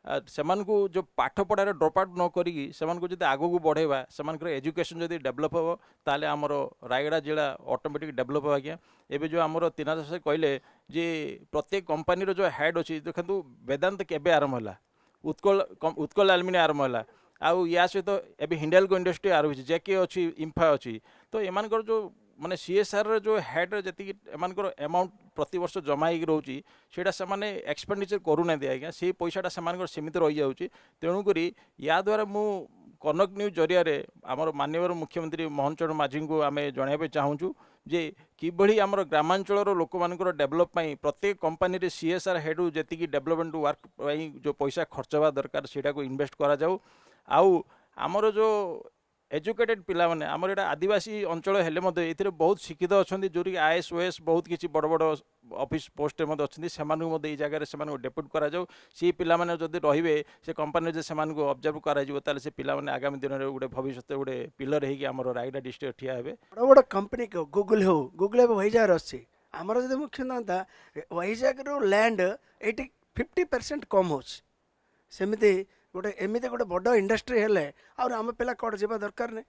सेमानकु जो पाठ पढ़ार ड्रप आउट न करी सेमानकु जदि आगू बढ़ेबा सेमानकर एजुकेशन जदि डेवलप हो ताले आमर रायगड़ा जिला ऑटोमेटिक डेवलप हो आज्ञा एबे जो आमर तीनाथ से कहले जे प्रत्येक कंपनी जो हेड अच्छी देखु वेदांत केबे आरंभ है उत्कल आलमिनी आरंभ है आउ या सहित एबे हिंडाल्को इंडस्ट्री आरंभ होछि जेके अच्छी इंफा अच्छी तो एमानकर जो माने सीएसआर जो हेड जी एमानकर अमाउंट प्रति वर्ष जमा हो रोची सेटा से माने एक्सपेंडिचर करूना आज्ञा से पैसाटा से सीमित रही जाऊँगी तेणुक या द्वारा मु कनक न्यूज जरिया आमर माननीय मुख्यमंत्री मोहन चरण माझी को आम जनवाई चाहूँ जे किभली आमर ग्रामांचल लोक मानकर डेवलप प्रत्येक कंपनी सीएसआर हेड जी डेवलपमेंट वर्क जो पैसा खर्च हवा दरकार सेटा को इन्वेस्ट करा जाऊ आउ आमर जो एजुकेटेड पिला माने आमर एटा आदिवासी अंचल हेले मध्य एथिरे बहुत शिक्षित अछंती जोरी आईएएस ओएस बहुत किछि बड़ बड़ ऑफिस पोस्ट मध्य अछंती सेमानु मध्य ए जगह सेमानु डेपुट करा जाऊ सी पिला माने जदि रहिबे से कंपनी जे सेमानु ऑब्जर्व करा जिवो ताले से पिला माने आगामी दिन रे गुडे भविष्य गुडे पिलर हेकी आमर रायगड़ा डिस्ट्रिक्ट ठिया हेबे बड़ बड़ कंपनी को गूगल एबे वैजाग अछि आमर जदि मुख्य नता वैजाग रो लैंड 50% कम होछ सेमिति गोटे एमती गोटे बड़ इंडस्ट्री हेले और आम पिला कौट जावा दरकार नहीं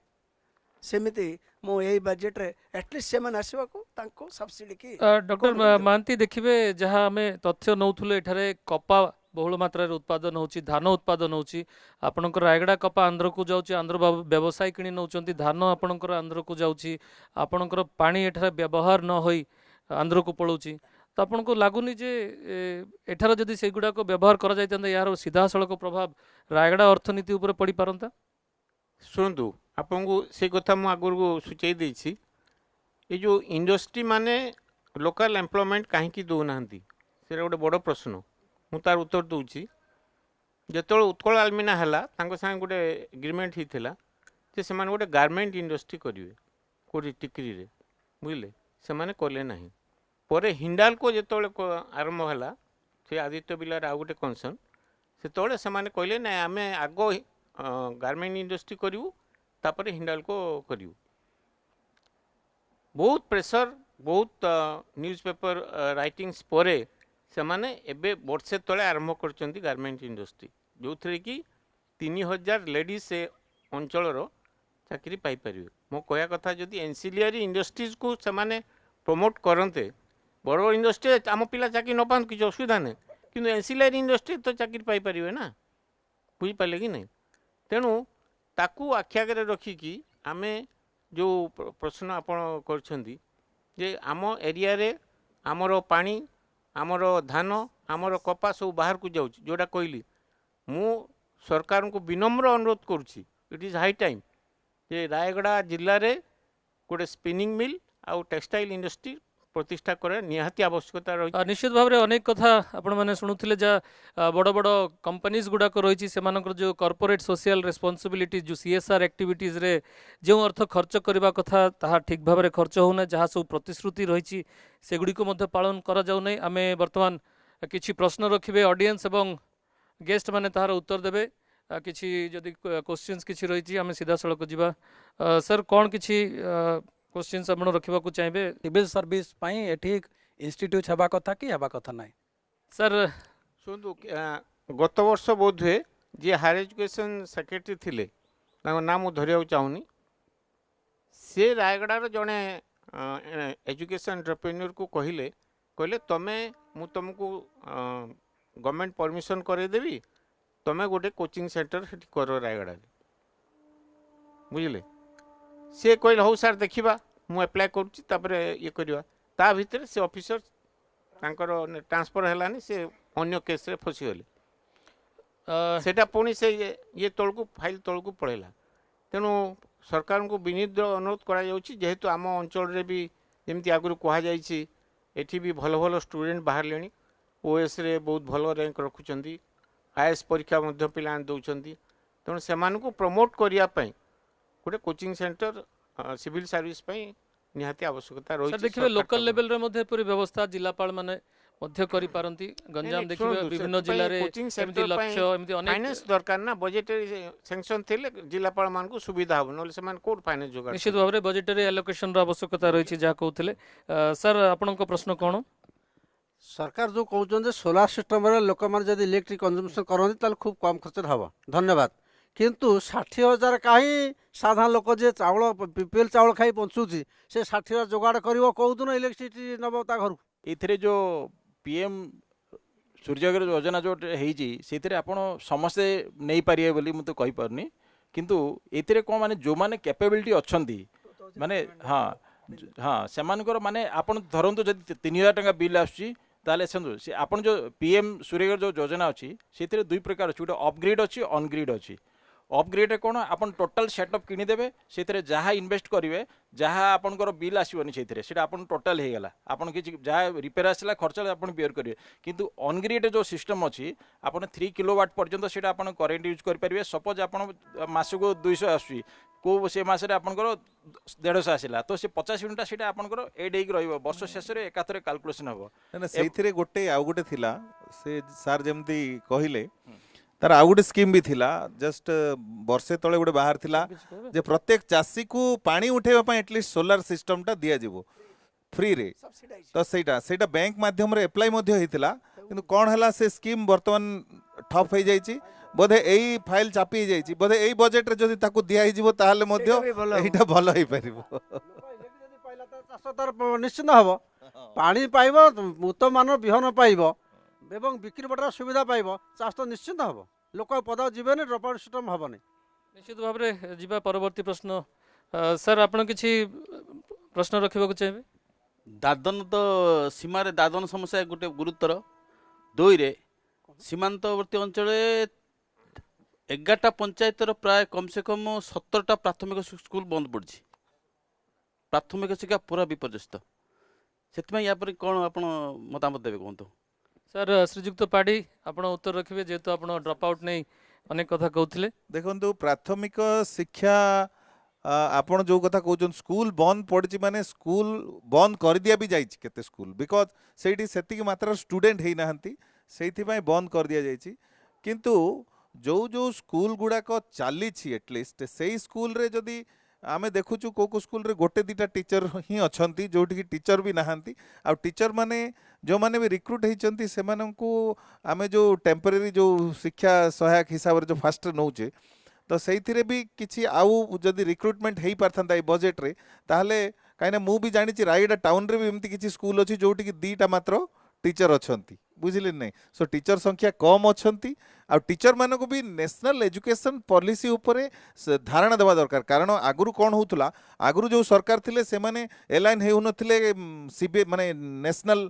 सेमिति मो यही बजेट रे एटलिस्ट सेमन आसीबा को तांको सब्सिडी की डॉक्टर महांती देखिबे जहां हमें तथ्य नौथुले एठारे कपा बहुल मात्रा रे उत्पादन होची धान उत्पादन होची आपनकर रायगड़ा कपा आंध्र को जाउची आंध्र व्यवसाय किनी नौचंती धान आपनकर आंध्र को जाउची आपनकर पानी एठारे व्यवहार न होई आंध्र को पळौची तो आपन को लगुनि जे एठार जदि से गुड़ा को व्यवहार करा जाइतंदा यार सीधा सड़क प्रभाव रायगड़ा अर्थनीति ऊपर पड़ी पारंता शुणु ଆପଣଙ୍କୁ ସେ କଥା ମୁଁ ଆଗରୁ ସୂଚାଇ ଦେଇଛି ଏ ଯେଉଁ ଇଣ୍ଡଷ୍ଟ୍ରି ମାନେ ଲୋକାଲ ଏମ୍ପ୍ଲୟମେଣ୍ଟ କାହିଁକି ଦେଉନାହାନ୍ତି ସେଇଟା ଗୋଟେ ବଡ଼ ପ୍ରଶ୍ନ। ମୁଁ ତାର ଉତ୍ତର ଦେଉଛି। ଯେତେବେଳେ ଉତ୍କଳ ଆଲମିନା ହେଲା ତାଙ୍କ ସାଙ୍ଗେ ଗୋଟେ ଏଗ୍ରିମେଣ୍ଟ ହେଇଥିଲା ଯେ ସେମାନେ ଗୋଟେ ଗାର୍ମେଣ୍ଟ ଇଣ୍ଡଷ୍ଟ୍ରି କରିବେ କେଉଁଠି ଟିକିରିରେ, ବୁଝିଲେ, ସେମାନେ କଲେ ନାହିଁ। ପରେ ହିଣ୍ଡାଲକୋ ଯେତେବେଳେ ଆରମ୍ଭ ହେଲା ସେ ଆଦିତ୍ୟ ବିର୍ଲାର ଆଉ ଗୋଟେ କନସର୍ନ, ସେତେବେଳେ ସେମାନେ କହିଲେ ନାଇଁ ଆମେ ଆଗ ଗାର୍ମେଣ୍ଟ ଇଣ୍ଡଷ୍ଟ୍ରି କରିବୁ ତାପରେ ହିଣ୍ଡାଲକୋ କରିବୁ। ବହୁତ ପ୍ରେସର, ବହୁତ ନ୍ୟୁଜ୍ ପେପର ରାଇଟିଂସ ପରେ ସେମାନେ ଏବେ ବର୍ଷେ ତଳେ ଆରମ୍ଭ କରିଛନ୍ତି ଗାର୍ମେଣ୍ଟ ଇଣ୍ଡଷ୍ଟ୍ରି, ଯେଉଁଥିରେ କି 3000 ଲେଡ଼ିଜ୍ ସେ ଅଞ୍ଚଳର ଚାକିରି ପାଇପାରିବେ। ମୋ କହିବା କଥା ଯଦି ଏନ୍ସିଲିଆରି ଇଣ୍ଡଷ୍ଟ୍ରିଜକୁ ସେମାନେ ପ୍ରମୋଟ୍ କରନ୍ତେ, ବଡ଼ ଇଣ୍ଡଷ୍ଟ୍ରି ଆମ ପିଲା ଚାକିରି ନ ପାଆନ୍ତୁ କିଛି ଅସୁବିଧା ନାହିଁ, କିନ୍ତୁ ଏନ୍ସିଲିଆରି ଇଣ୍ଡଷ୍ଟ୍ରି ତ ଚାକିରି ପାଇପାରିବେ ନା, ବୁଝିପାରିଲେ କି ନାହିଁ? ତେଣୁ ତାକୁ ଆଖି ଆଗରେ ରଖିକି ଆମେ ଯେଉଁ ପ୍ରଶ୍ନ ଆପଣ କରିଛନ୍ତି ଯେ ଆମ ଏରିଆରେ ଆମର ପାଣି, ଆମର ଧାନ, ଆମର କପା ସବୁ ବାହାରକୁ ଯାଉଛି, ଯେଉଁଟା କହିଲି, ମୁଁ ସରକାରଙ୍କୁ ବିନମ୍ର ଅନୁରୋଧ କରୁଛି, ଇଟ୍ ଇଜ୍ ହାଇ ଟାଇମ୍ ଯେ ରାୟଗଡ଼ା ଜିଲ୍ଲାରେ ଗୋଟେ ସ୍ପିନିଂ ମିଲ୍ ଆଉ ଟେକ୍ସଟାଇଲ୍ ଇଣ୍ଡଷ୍ଟ୍ରି ପ୍ରତିଷ୍ଠା କରିବା ନିହାତି ଆବଶ୍ୟକତା ରହିଛି। ନିଶ୍ଚିତ ଭାବରେ ଅନେକ କଥା ଆପଣମାନେ ଶୁଣୁଥିଲେ ଯାହା ବଡ଼ ବଡ଼ କମ୍ପାନିଜ୍ ଗୁଡ଼ାକ ରହିଛି ସେମାନଙ୍କର ଯେଉଁ କର୍ପୋରେଟ୍ ସୋସିଆଲ୍ ରେସ୍ପନ୍ସିବିଲିଟି ଯେଉଁ CSR ଆକ୍ଟିଭିଟିଜ୍ରେ ଯେଉଁ ଅର୍ଥ ଖର୍ଚ୍ଚ କରିବା କଥା ତାହା ଠିକ୍ ଭାବରେ ଖର୍ଚ୍ଚ ହେଉନାହିଁ, ଯାହା ସବୁ ପ୍ରତିଶ୍ରୁତି ରହିଛି ସେଗୁଡ଼ିକୁ ମଧ୍ୟ ପାଳନ କରାଯାଉନାହିଁ। ଆମେ ବର୍ତ୍ତମାନ କିଛି ପ୍ରଶ୍ନ ରଖିବେ ଅଡ଼ିଏନ୍ସ ଏବଂ ଗେଷ୍ଟ ମାନେ ତାହାର ଉତ୍ତର ଦେବେ। କିଛି ଯଦି କ୍ୱେଶ୍ଚିନ୍ସ କିଛି ରହିଛି ଆମେ ସିଧାସଳଖ ଯିବା। ସାର୍ କ'ଣ କିଛି क्वेश्चन आपण रखा चाहिए? सिविल सर्विस एठी इंस्टीट्यूट हेबा कथा कि हेबा कथा नहीं सर? शुणु, गत वर्ष बोध हुए जी हायर एजुकेशन सेक्रेटरी थिले नाम मुझे धरिया चाहूनी, सी रायगड़ार जड़े एजुकेशन एंटरप्रेन्योर को कहले तमें मु तुमको गवर्नमेंट परमिशन करदेवी, तुम्हें गोटे कोचिंग सेंटर कर रायगड़ा, बुझे? सी कहले हौ सार देखा मु एप्लाय करुच्ची ये करवा, ता भितर से ऑफिसर ट्रांसफर है से अन्य केस रे फसीगले, सेटा पुणी से ये तौक फाइल तौक पड़ेगा। तेणु सरकार को विनीत अनुरोध करा जेहेतु आम अंचल भी जमी आगु कहुई एठी भी भल भल स्टूडेंट बाहर ले, OS रे बहुत भल रैंक रखुंट, IAS परीक्षा पिला दौरान, तेणु से प्रमोट करने गोटे कोचिंग सेंटर सिविल सर्विस निहाती आवश्यकता रही। देखिए लोकल लेवल रे मध्य पूरी व्यवस्था जिलापाल माने मध्य करि पारंती। गंजाम देखिए विभिन्न जिल्ला रे एमती लक्ष्य एमती अनेक फाइनेंस दरकार ना, बजेटरी सैंक्शन थिले जिलापाल मान को सुविधा हो, नले से मान कोड फाइनेंस जोगाड़ निश्चित भाव में बजेटरी एलोकेशन रो आवश्यकता रही जहाँ कहते। सर आपण प्रश्न कौन? सरकार जो कहते सोलार सिस्टम लोक मैंने जब इलेक्ट्रिक कंजम्पशन करते खूब कम खर्च हम। धन्यवाद। किंतु 60,000 कहीं साधारण लोक जे चाउल बीपीएल चाउल खाई बंचुची से 60,000 जोगाड़ कर कौन इलेक्ट्रिसिटी नब ता घर ये जो PM सूर्यगर योजना जो है आप समस्ते नहीं पारे बोली मुझे कही पारनी, किंतु ये कौन माने जो माने कैपेबिलिटी अच्छा माने हाँ हाँ से माने आप धरतु जब 3,000 टंका बिल आसूँ ताले से आप जो PM सूर्यगर जो योजना अच्छी से दुई प्रकार अच्छी, गोटे अपग्रेड अच्छी अनग्रेड अच्छी। अपग्रेड कौन आप टोटाल सेटअप किनीदेवे से जहाँ इन्वेस्ट करेंगे जहाँ आपंकर बिल आसबनी से आप टोटाल हो गला आप कि जहाँ रिपेयर आसला खर्च आप बेयर करेंगे। किंतु अनग्रेड जो सिस्टम अच्छी आप 3 किलोवाट पर्यंत से करेन्ट यूज करेंगे। सपोज आप मस को 200 आसूँ को से मसरे आपंकर 150 आसला तो से 50 यूनिट से आपंकर एड हो वर्ष शेष में एकाथरे कैलकुलेशन हम से गोटे आउ गोटे थिला से सार जमती कहले तार आउ गोटे स्कीम भी थिला जस्ट वर्षे तले गोटे बाहर थिला जे प्रत्येक चाषी को पानी उठेबा एटलिस्ट सोलार सिस्टम टा दिया जीवो फ्री रे, तो सेटा बैंक माध्यम रे अप्लाई मध्ये हेतिला, किंतु कोन हला से स्कीम वर्तमान ठप हो जाइछि। बोधे एई फाइल चापी जाइछि, बोधे एई बजेट रे जदि ताकू दिया ही जीवो ताहाले मध्ये एटा भलो होई परिबो। चाष तार निश्चित हम पानी पाइब, उत्तम मान बिहन पाइब एवं बिक्री बटार सुविधा पाइब, चाष तो निश्चित हम। लोक पदा जीवन ड्रप आउट सिस्टम हेनी। निश्चित भाव में जीवा परवर्ती प्रश्न। सर आपण किछि प्रश्न रखा चाहिए? दादन तो सीमार दादन समस्या गोटे गुरुतर। 2 रे सीमांतवर्ती अंचल एगारटा पंचायतर प्राय कम से कम 17टा प्राथमिक स्कूल बंद पड़ी प्राथमिक शिक्षा पूरा विपर्यस्त से या कौन आप मतामत देवे कहतु सर श्रीजुक्त पाढ़ी आपण उत्तर रखिए जेहेतु आप ड्रप आउट नहीं अनेक कथा कहते देखो प्राथमिक शिक्षा आपण जो कथा कहते स्कूल बंद पड़ी माने स्कूल बंद कर दिया भी जाइए केते स्कूल बिकज से मात्रा स्टूडेंट है नहांती से बंद कर दिया जाइए किंतु जो जो स्कूल गुड़ाक चली एटलिस्ट से स्कूल रे जदि आमे देखुचु को स्कूल रे गोटे दीटा टीचर ही अच्छी जोटि टीचर भी नहांती आ टीचर माने जो माने भी रिक्रुट होती से आमे जो टेम्परेरी जो शिक्षा सहायक हिसाब से जो फास्ट नौचे तो से भी किसी आउ जदि रिक्रुटमेंट हो पारता ये बजेट रे ताहले कहीं मु भी जानी रायगड़ा टाउन रे भी एमती किसी स्कूल अच्छी जोटि कि 2टा मात्र टीचर अच्छा बुझिले नहीं सो टीचर संख्या कम अच्छा आ टीचर मानक भी नेशनल एजुकेशन पॉलिसी उपरे धारणा देवा दरकार कारण आगुरी कौन होता आगुरी जो सरकार थिले से माने एलाइन होउनथिले सीबी माने नेशनल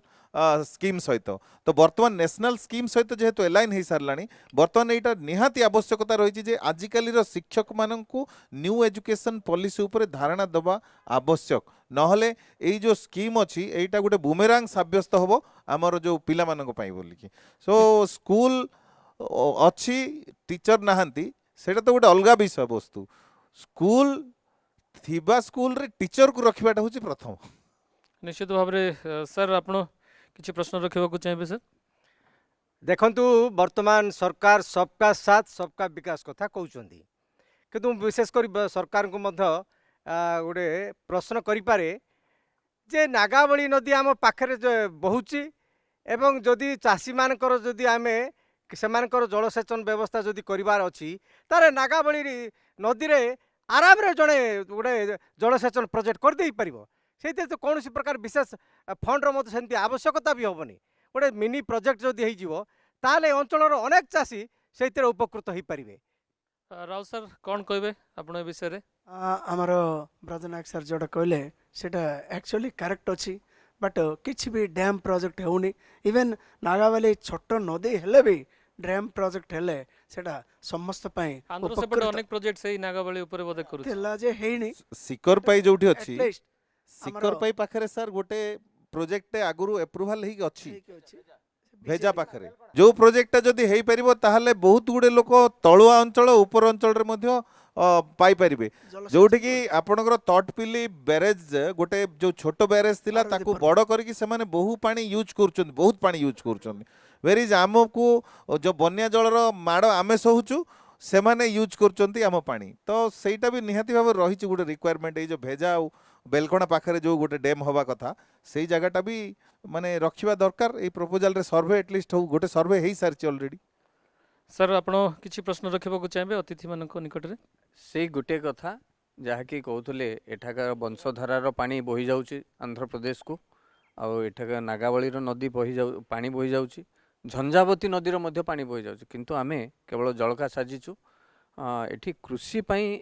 स्कीम सहित तो बर्तमान नेशनल स्कीम सहित जेहेतु एलाइन हो सारा बर्तमान यहाँ निहाती आवश्यकता रही आजिकल शिक्षक मानू न्यू एजुकेशन पॉलिसी उपरे धारणा देवा आवश्यक नहले यही जो स्कीम अच्छी यहीटा गोटे बुमेरांग साब्यस्त हम आमर जो पिला मानक पई बोलिकी सो स्कूल अच्छी टीचर नहांती सेटा तो गोटे अलग विषय वस्तु स्कूल थिबा स्कूल रे टीचर को रखिबाटा होची प्रथम निश्चित भाव में सर आपण किसी प्रश्न रखा चाहिए सर देखंतु वर्तमान सरकार सबका साथ सबका विकास कथा कहउचंदी किंतु विशेषकर सरकार को मध्य गोटे प्रश्न करिपारे जे नागावली नदी आम पाखरे बहुची एवं जदि चाषी मानकर जदि आमे सेमानकर जलसेचन व्यवस्था जदि करिवार अछि तारे नागावली नदी रे आराम रे जणे गोटे जलसेचन प्रोजेक्ट कर देई परिबो से तो कौन प्रकार विशेष फंड्र मत सेमती आवश्यकता भी हेनी गोटे मिनी प्रोजेक्ट जदि होले अंचल अनेक चाषी से उपकृत हो पारे राव सर कौन कहे आप विषय आमर ब्रजनायक सर जोटा कहले सेटा एक्चुअली करेक्ट अच्छी बट किसी भी डैम प्रोजेक्ट होनी इवेन नागावली छोट नदी हेले भी डैम प्रोजेक्ट हेले सेटा समस्त पई अनेक प्रोजेक्ट से नागावली ऊपर बोधे करू जे हेनी सिकर पई जोठी अछि सिकर पई पाखरे सर गोटे प्रोजेक्ट आगुरु अप्रूवल ही अछि भेजा पाखरे जो प्रोजेक्ट जदि हेई परिबो ताहले बहुत गुडे लोक तळुआ अंचल ऊपर अंचल रे मध्य पाई परिबे जोठी कि आपनकर तटपिली बैरेज गोटे जो छोटो बैरेज थिला ताकू बड़ करके से माने बहु पानी यूज करछन बहुत पानी यूज करछन वेरीज आमको जो बन्या जलर माड़ आमे सहूचु से माने यूज करछंती आम पानी तो सेटा भी निहाती भाव रही गोटे रिक्वायरमेंट जो भेजा आ बेलकोना पाखरे जो गोटे डैम हवा कथा से जगहटा भी माने रखिबा दरकार ए प्रपोजल रे सर्वे एटलिस्ट हो गोटे सर्वे हेई सारची ऑलरेडी सर आपण किछि प्रश्न रखिबा चाहिए अतिथि मानक निकट रे से गोटे कथा जहाँकि कहते एठाकार वंशधारार पानी बही जाऊँगी आंध्र प्रदेश को आउ एठाकार नागावली नदी बही जा पानी बही जाऊँगी झंझावती नदीर मध्य पानी बही जाऊँगी किंतु आमे केवल जलका साजिचु एठी कृषि पई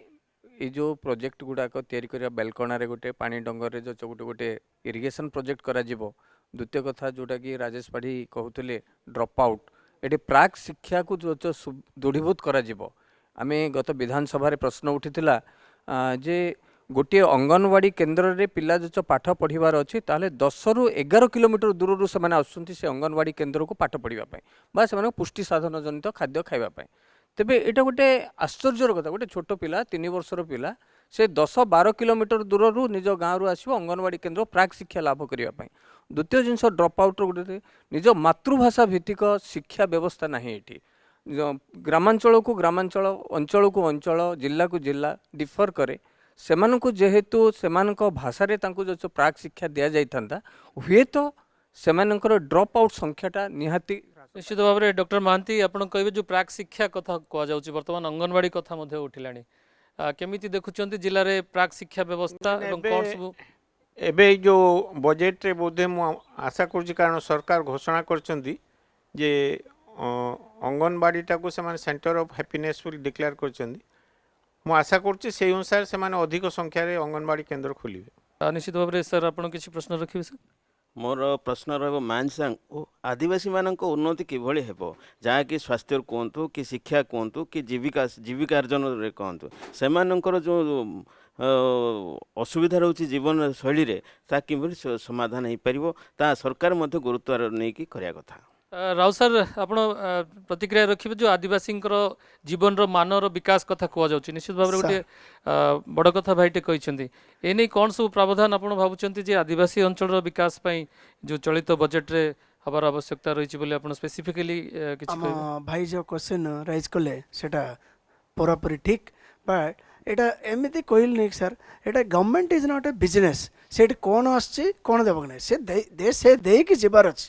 ये जो प्रोजेक्ट गुड़ाक या बेलकोणारे गोटे पानी डंगर जो गोटे गोटे इरिगेशन प्रोजेक्ट करा जिवो द्वितीय कथा जोटा कि राजेश पाढ़ी कहते ड्रप आउट ये प्राक शिक्षा को जो दृढ़ीभूत करा जिवो आमे गत विधानसभा प्रश्न उठीला जे गोटे अंगनवाड़ी केन्द्र रे पिला जो पाठ पढ़वार अच्छी ताले 10 रु 11 किलोमीटर दूर से आसुँच से अंगनवाड़ी केन्द्र को पाठ पढ़ापी बा से पुष्टि साधन जनित खाद्य खावाई तेबे एटा गोटे आश्चर्यर कथा गोटे छोट पिला 3 वर्षर पिला से 10-12 किलोमीटर दूर निज गाँव आसो अंगनवाड़ी केन्द्र प्राक शिक्षा लाभ करने द्वितीय जिनस ड्रप आउट गोटे निज मातृभाषा भित्तिक शिक्षा व्यवस्था ना ये ग्रामांचल को ग्रामांचल अंचल को अंचल जिला को जिला डिफर करे सेमानकु जेहेतु सेमानक भाषा रे तांको जो प्राक शिक्षा दिया जाइथांता हुए तो सेमानकर ड्रप आउट संख्याटा निहाती निश्चित भाव में डॉक्टर महांती आपण कहबे जो प्राक शिक्षा कथा कह जाउची वर्तमान अंगनवाड़ी कथा मध्ये उठिलानी केमिति देखुचंती जिल्ला रे प्राक शिक्षा व्यवस्था एवं कोन सब एबे जो बजेट रे बोधे मु आशा करछि कारण सरकार घोषणा करचंदी जे अंगनवाड़ीटा को से सेंटर ऑफ हैप्पीनेस बोली डिक्लेयर करचंदी मु आशा करछि से अनुसार से अधिक संख्या रे अंगनवाड़ी केन्द्र खोलिबे निश्चित भाव में सर आपण किसी प्रश्न रखिबे सर ମୋର ପ୍ରଶ୍ନ ରହିବ ମାନସାଙ୍ଗ ଓ ଆଦିବାସୀମାନଙ୍କ ଉନ୍ନତି କିଭଳି ହେବ, ଯାହାକି ସ୍ୱାସ୍ଥ୍ୟ କୁହନ୍ତୁ କି ଶିକ୍ଷା କୁହନ୍ତୁ କି ଜୀବିକାର୍ଜନରେ କୁହନ୍ତୁ, ସେମାନଙ୍କର ଯେଉଁ ଅସୁବିଧା ରହୁଛି ଜୀବନ ଶୈଳୀରେ ତାହା କିଭଳି ସମାଧାନ ହେଇପାରିବ, ତାହା ସରକାର ମଧ୍ୟ ଗୁରୁତ୍ୱ ନେଇକି କରିବା କଥା। ରାଉ ସାର୍ ଆପଣ ପ୍ରତିକ୍ରିୟା ରଖିବେ ଯେଉଁ ଆଦିବାସୀଙ୍କର ଜୀବନର ମାନର ବିକାଶ କଥା କୁହାଯାଉଛି, ନିଶ୍ଚିତ ଭାବରେ ଗୋଟିଏ ବଡ଼ କଥା ଭାଇଟେ କହିଛନ୍ତି। ଏନେଇ କ'ଣ ସବୁ ପ୍ରାବଧାନ ଆପଣ ଭାବୁଛନ୍ତି ଯେ ଆଦିବାସୀ ଅଞ୍ଚଳର ବିକାଶ ପାଇଁ ଯେଉଁ ଚଳିତ ବଜେଟ୍ରେ ହେବାର ଆବଶ୍ୟକତା ରହିଛି ବୋଲି ଆପଣ ସ୍ପେସିଫିକାଲି କିଛି ଆମ ଭାଇ ଯେଉଁ କ୍ୱେଶ୍ଚିନ୍ ରାଇଜ୍ କଲେ ସେଟା ପୁରାପୁରି ଠିକ୍। ବଟ୍ ଏଇଟା ଏମିତି କହିଲିନି ସାର୍, ଏଇଟା government is not a business. ସେଠି କ'ଣ ଆସୁଛି କ'ଣ ଦେବ କି ନାହିଁ ସେ ଦେଇକି ଯିବାର ଅଛି।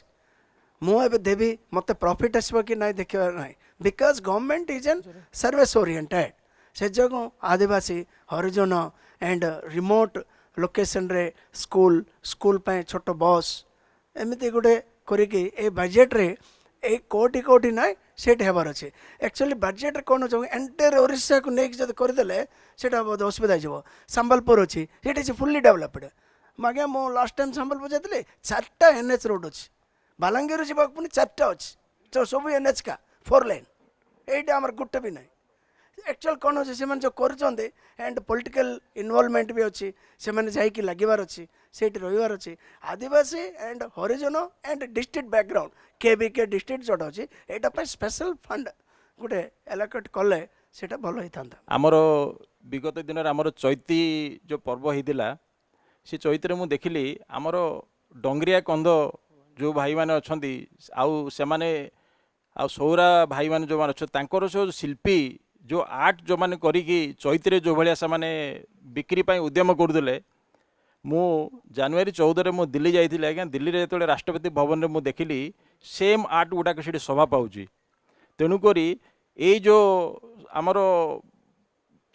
ମୁଁ ଏବେ ଦେବି ମୋତେ ପ୍ରଫିଟ୍ ଆସିବ କି ନାହିଁ ଦେଖିବାର ନାହିଁ, because government is an service oriented. ସେ ଯୋଗୁଁ ଆଦିବାସୀ ହରିଜନ ଆଣ୍ଡ ରିମୋଟ୍ ଲୋକେସନ୍ରେ ସ୍କୁଲ ପାଇଁ ଛୋଟ ବସ୍ ଏମିତି ଗୋଟେ କରିକି ଏ ବଜେଟ୍ରେ এই কোটি নাই সেটা হবার আছে। একচুয়ালি বজেটরে কোণ হচ্ছে এন্টায়ার ওড়িশাকে নেই যদি করেদেলে সেটা বহুত অসুবিধা হয়ে যাব। সম্বলপুর অছি সেটা হচ্ছে ফুল্লি ডেভেলপড। আজ্ঞা মু লাস্ট টাইম সম্বলপুর যাইলি 4টা NH রোড অছি, বালাঙ্গীর যা পুଣି 4টা অছি, তো সবু NH কা 4 লাইন, এইটা আমার গোটে বি নাই। একচুয়াল কোণ হচ্ছে সে যে করছেন এন্ড পলিটিকাল ইনভলভমেন্ট বি অছি, সে যাইকি লাগিবার অছি, সেইটি রহিবার অছি। আদিবাসী এন্ড হরিজন and district background KBK district যেটা অছি এইটা পাই স্পেশাল ফান্ড গোটে এলোকেট কলে সেটা ভালো হইতান্তা। আমার বিগত দিনের আমার চৈতি যে পর্ব হয়েছিল সে চৈতরে মু দেখিলি আমার ডঙ্গরিয়া কন্দ যে ভাই মানে অছন্তি আউ সেমানে আউ সৌরা ভাই মানে যে মানে অছন্তি তাঙ্কর সব শিল্পী जो आर्ट जो मैंने करी चैत्र जो भाया से बिक्री उद्यम करुले। मु जनवरी 14 मु दिल्ली जाइए आज्ञा, दिल्ली रे जो राष्ट्रपति भवन में मुझे देखिली सेम आर्ट गुड़ाक से शोभा पाऊँ। तेणुक ये जो आमर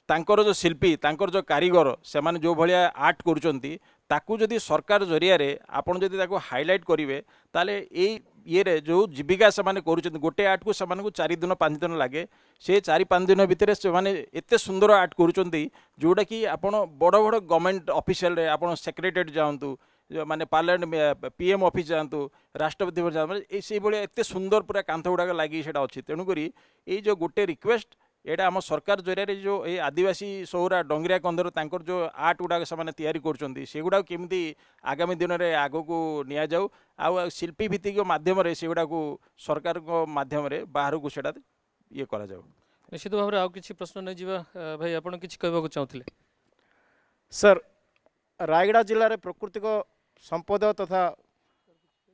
तांकर जो शिल्पी तांकर जो कारीगर से माने जो भाया आर्ट करुँच ताकू जदि सरकार जरिया आपन जदि ताकू हाईलाइट करेंगे ताले ये जो जीविका से करुँच गोटे आर्ट को 4 दिन 5 दिन लगे, से 4-5 दिन भितर से एत सुंदर आर्ट करुँच जोटा कि आपड़ बड़ बड़ गवर्नमेंट ऑफिशियल आप सेक्रेटेरिएट जातु माने पार्लियामेंट PM ऑफिस जातु राष्ट्रपति जातु से भाया एत सुंदर पूरा कांथ गुड़ाक लगी से अच्छी। तेणुक ये जो गोटे रिक्वेस्ट एटा आम सरकार जरिया जो ये आदिवासी सौरा डंगरिया कंदर तांकर जो आर्ट गुड़ाक से से गुड़ा केमी आगामी दिन में आग को नि जाऊ आ शिल्पी भित्तिक माध्यम से गुड़ा सरकार माध्यम बाहर को सेटा ये करा जाऊ। निश्चित भाव में आउ किसी प्रश्न नहीं जीवा भाई आपन किसी कहबा चाहूले। सर रायगड़ा जिले में प्राकृतिक संपद तथा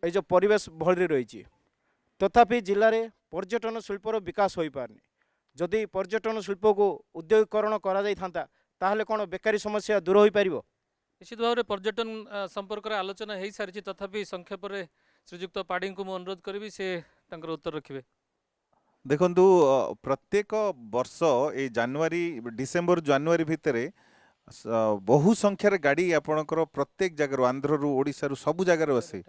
ये जो परिवेश भली रही तथापि जिले में पर्यटन शिल्पर विकास हो पारनी। जदि पर्यटन शिल्प को उद्योगीकरण करा ताहले कौन बेकारी समस्या दूर हो पारिबो? निश्चित भाव में पर्यटन संपर्क में आलोचना हो सारी, तथापि संक्षेप में श्रीजुक्त पाढ़ी को मुझे अनुरोध करी से उत्तर रखिए। देखंतु प्रत्येक वर्ष ए डिसेम्बर जनवरी भितर बहु संख्यार गाड़ी आपणकर प्रत्येक जगह आंध्र रु ओडिशा रु सबु जगह बसे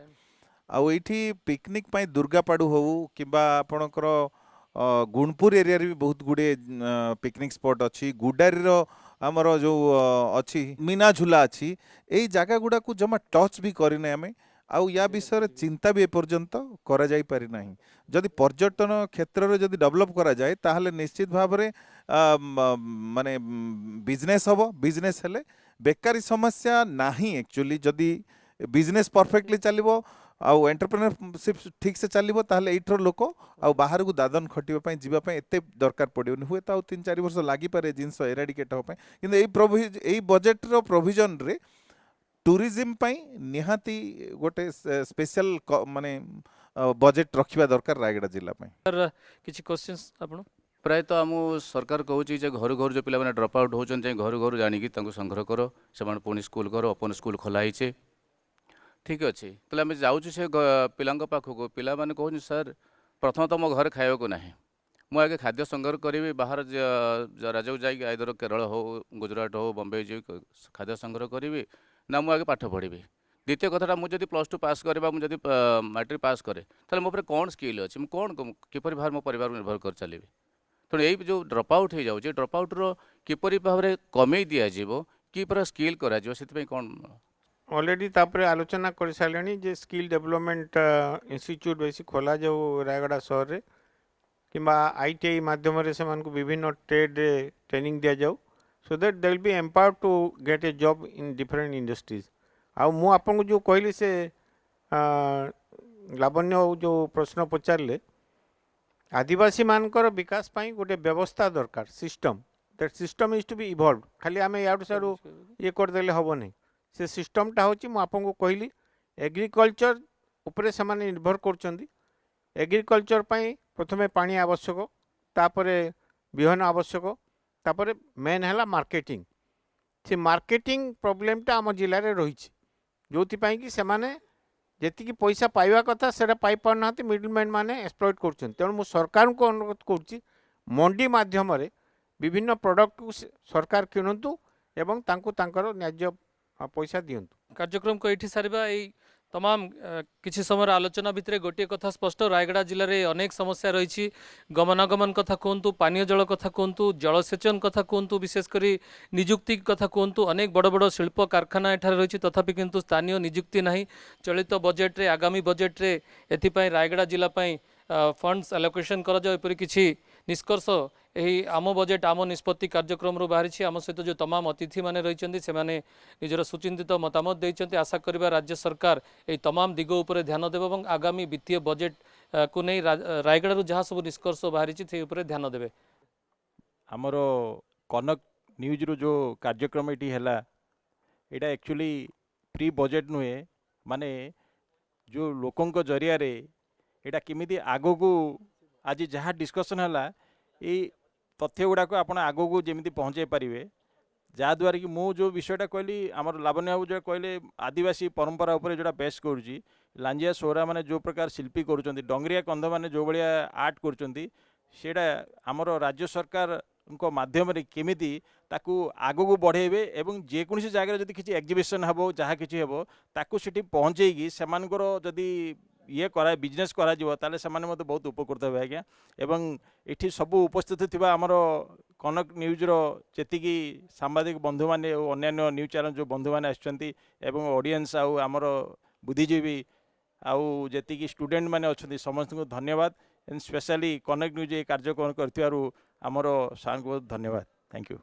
आठी पिकनिक पाई दुर्गापाड़ू हो कि आपणकर गुणपुर एरिया भी बहुत गुड़े पिकनिक स्पॉट अच्छी। गुडारी आमर जो अच्छी मीना झूला अच्छी यही जगह गुड़ा को जमा टच भी करने आम आउ या विषय चिंता भी एपर्यंत करा जाई पारि नाही। जदि पर्यटन क्षेत्र में जदि डेवलप करा जाए ताहले निश्चित भाव में माने बिजनेस हम बिजनेस हेले बेकारी समस्या नाही। एक्चुअली जदि बिजनेस परफेक्टली चलिबो आउ एंटरप्रेन्योरशिप ठीक से चलिबो ताहले एठर लोक आउ बाहर को दादन खटिबा जीवाई एत दरकार पड़ोनी हुए तो 3-4 वर्ष लगी पारे जिनस एराडिकेट होपाई। किंतु एई बजेट रो प्रोविजन रे टूरिज्म पाई निहाती गोटे स्पेशल माने बजेट रखिबा दरकार रायगड़ा जिला पाई। सर किछि क्वेश्चंस आपण प्रायतः आम सरकार कहूँ घर घर जो पिला ड्रप आउट होती घर घर जानिकी संग्रह कर से पुणी स्कूल कर ओपन स्कूल खोलाई ठीक अच्छे तेल आम जाऊँ से पिला पाखक पिला मैंने कहूँ सर प्रथम तो मो घर खाया को ना मुझे आगे खाद्य संग्रह करी बाहर राज्य जा आइदर केरल हो गुजरात हो बम्बे जी खाद्य संग्रह करी ना मुझे आगे पाठ पढ़ी। द्वितीय कथा मुझे +2 पास करवा मुझे मैट्रिक पास करे तो मोर कौन स्किल अच्छी कौन किपर भाव मो परिवार निर्भर कर चलिए। तेणु यही जो ड्रप आउट हो जाए ड्रप आउट किपर भाव में कमे दिज्व कि पूरा स्किल करा कौन ऑलरेडी तापर आलोचना कर सारे जे स्किल डेवलपमेंट इंस्टीट्यूट बेसी खोला जाऊ रायगड़ा सहर रे किंबा ITI माध्यम से विभिन्न ट्रेड ट्रेनिंग दिया जाऊ so that they will be empowered to get a job in different industries आ मु आपको जो कहली से लावण्य जो प्रश्न पचारे आदिवासी मानकर विकास पाई गोटे व्यवस्था दरकार system that system is to be evolve खाली आम याडू साडू ये करदेले हम नहीं से सिस्टमटा हूँ मुझे कहली एग्रीकल्चर उपरे से निर्भर कर एग्रीकल्चर प्रथमे पानी आवश्यक तापरे बिहन आवश्यक तापरे मेन है मार्केटिंग से मार्केटिंग प्रोब्लेमटा आम जिले में रही जो कि से जी पैसा पाइबा कथा से पाई पारना मिडलमैन मैंने एक्सप्लॉइट कर तेणु मु सरकार को अनुरोध कर मंडी माध्यम विभिन्न प्रोडक्ट को सरकार किणतु एवं तांकर न्याय्य पैसा दिंतु। कार्यक्रम को ये सारिबा तमाम किसी समय आलोचना भितर गोटे कथा स्पष्ट रायगड़ा जिले में अनेक समस्या रही गमनागमन कथा कहतु पानीय जल कथा कहतु जलसेचन कथा कहतु विशेषकर निजुक्ति कथा कहतु अनेक बड़ बड़ शिल्प कारखाना एठार रही तथापि किंतु स्थानीय निजुक्ति नहीं चलित बजेट रे आगामी बजेट रे एथिपाई रायगड़ा जिलापाई फंड्स एलोकेशन कर एपरी किसी निष्कर्ष यही आम बजेट आम निष्पत्ति कार्यक्रम बाहरी आम सहित जो तमाम अतिथि माने रही से निजर सुचिंतित मतामत देते आशा करिबा राज्य सरकार यही तमाम दिग उपर ध्यान देव और आगामी वित्तीय बजेट को नहीं रायगड़ा जहाँ सब निष्कर्ष बाहरी से ध्यान देवे। आमर कनक न्यूज रो जो कार्यक्रम ये है यहाँ एक्चुअली प्री बजेट नुहे माने जो लोकों जरिया रे एटा केमिति आगो को आज जहाँ डिस्कसन है ये तथ्य गुड़ाक आप आगो को जमी पहुँचे पारे जहाँद्वारा कि मु जो विषयटा कहली आमर लावण्य बाबू जो कहले आदिवासी परंपरा उपर जोड़ा बेस्ट करुँची लांजिया सोहरा माने जो प्रकार शिल्पी करुँच डंगरिया कंध माने जो भाया आर्ट करुँचा आमर राज्य सरकार माध्यम केमिति ताकू आगो को बढ़ेबे एवं जेकोसी जगह जदि किसी एग्जिबिशन हम जहाँ किसी हम ताकू सेठी पहुँचेगी सेमानकर जदि ये करा बिजनेस करा जीवो ताले समाने मते बहुत उपकृत हे आज्ञा एवं एठी सब उपस्थित थिबा हमर कनक न्यूज रो जेतिकी सांबादिक बंधु माने अन्य न्यूज चैनल जो बंधु माने आछंती एवं ऑडियंस आउ हमर बुद्धिजीवी आउ जेतिकी स्टूडेंट माने अछंती समस्त को धन्यवाद एंड स्पेशली कनक न्यूज ये कार्यक्रम करथिबारु हमर सार को धन्यवाद। Thank you.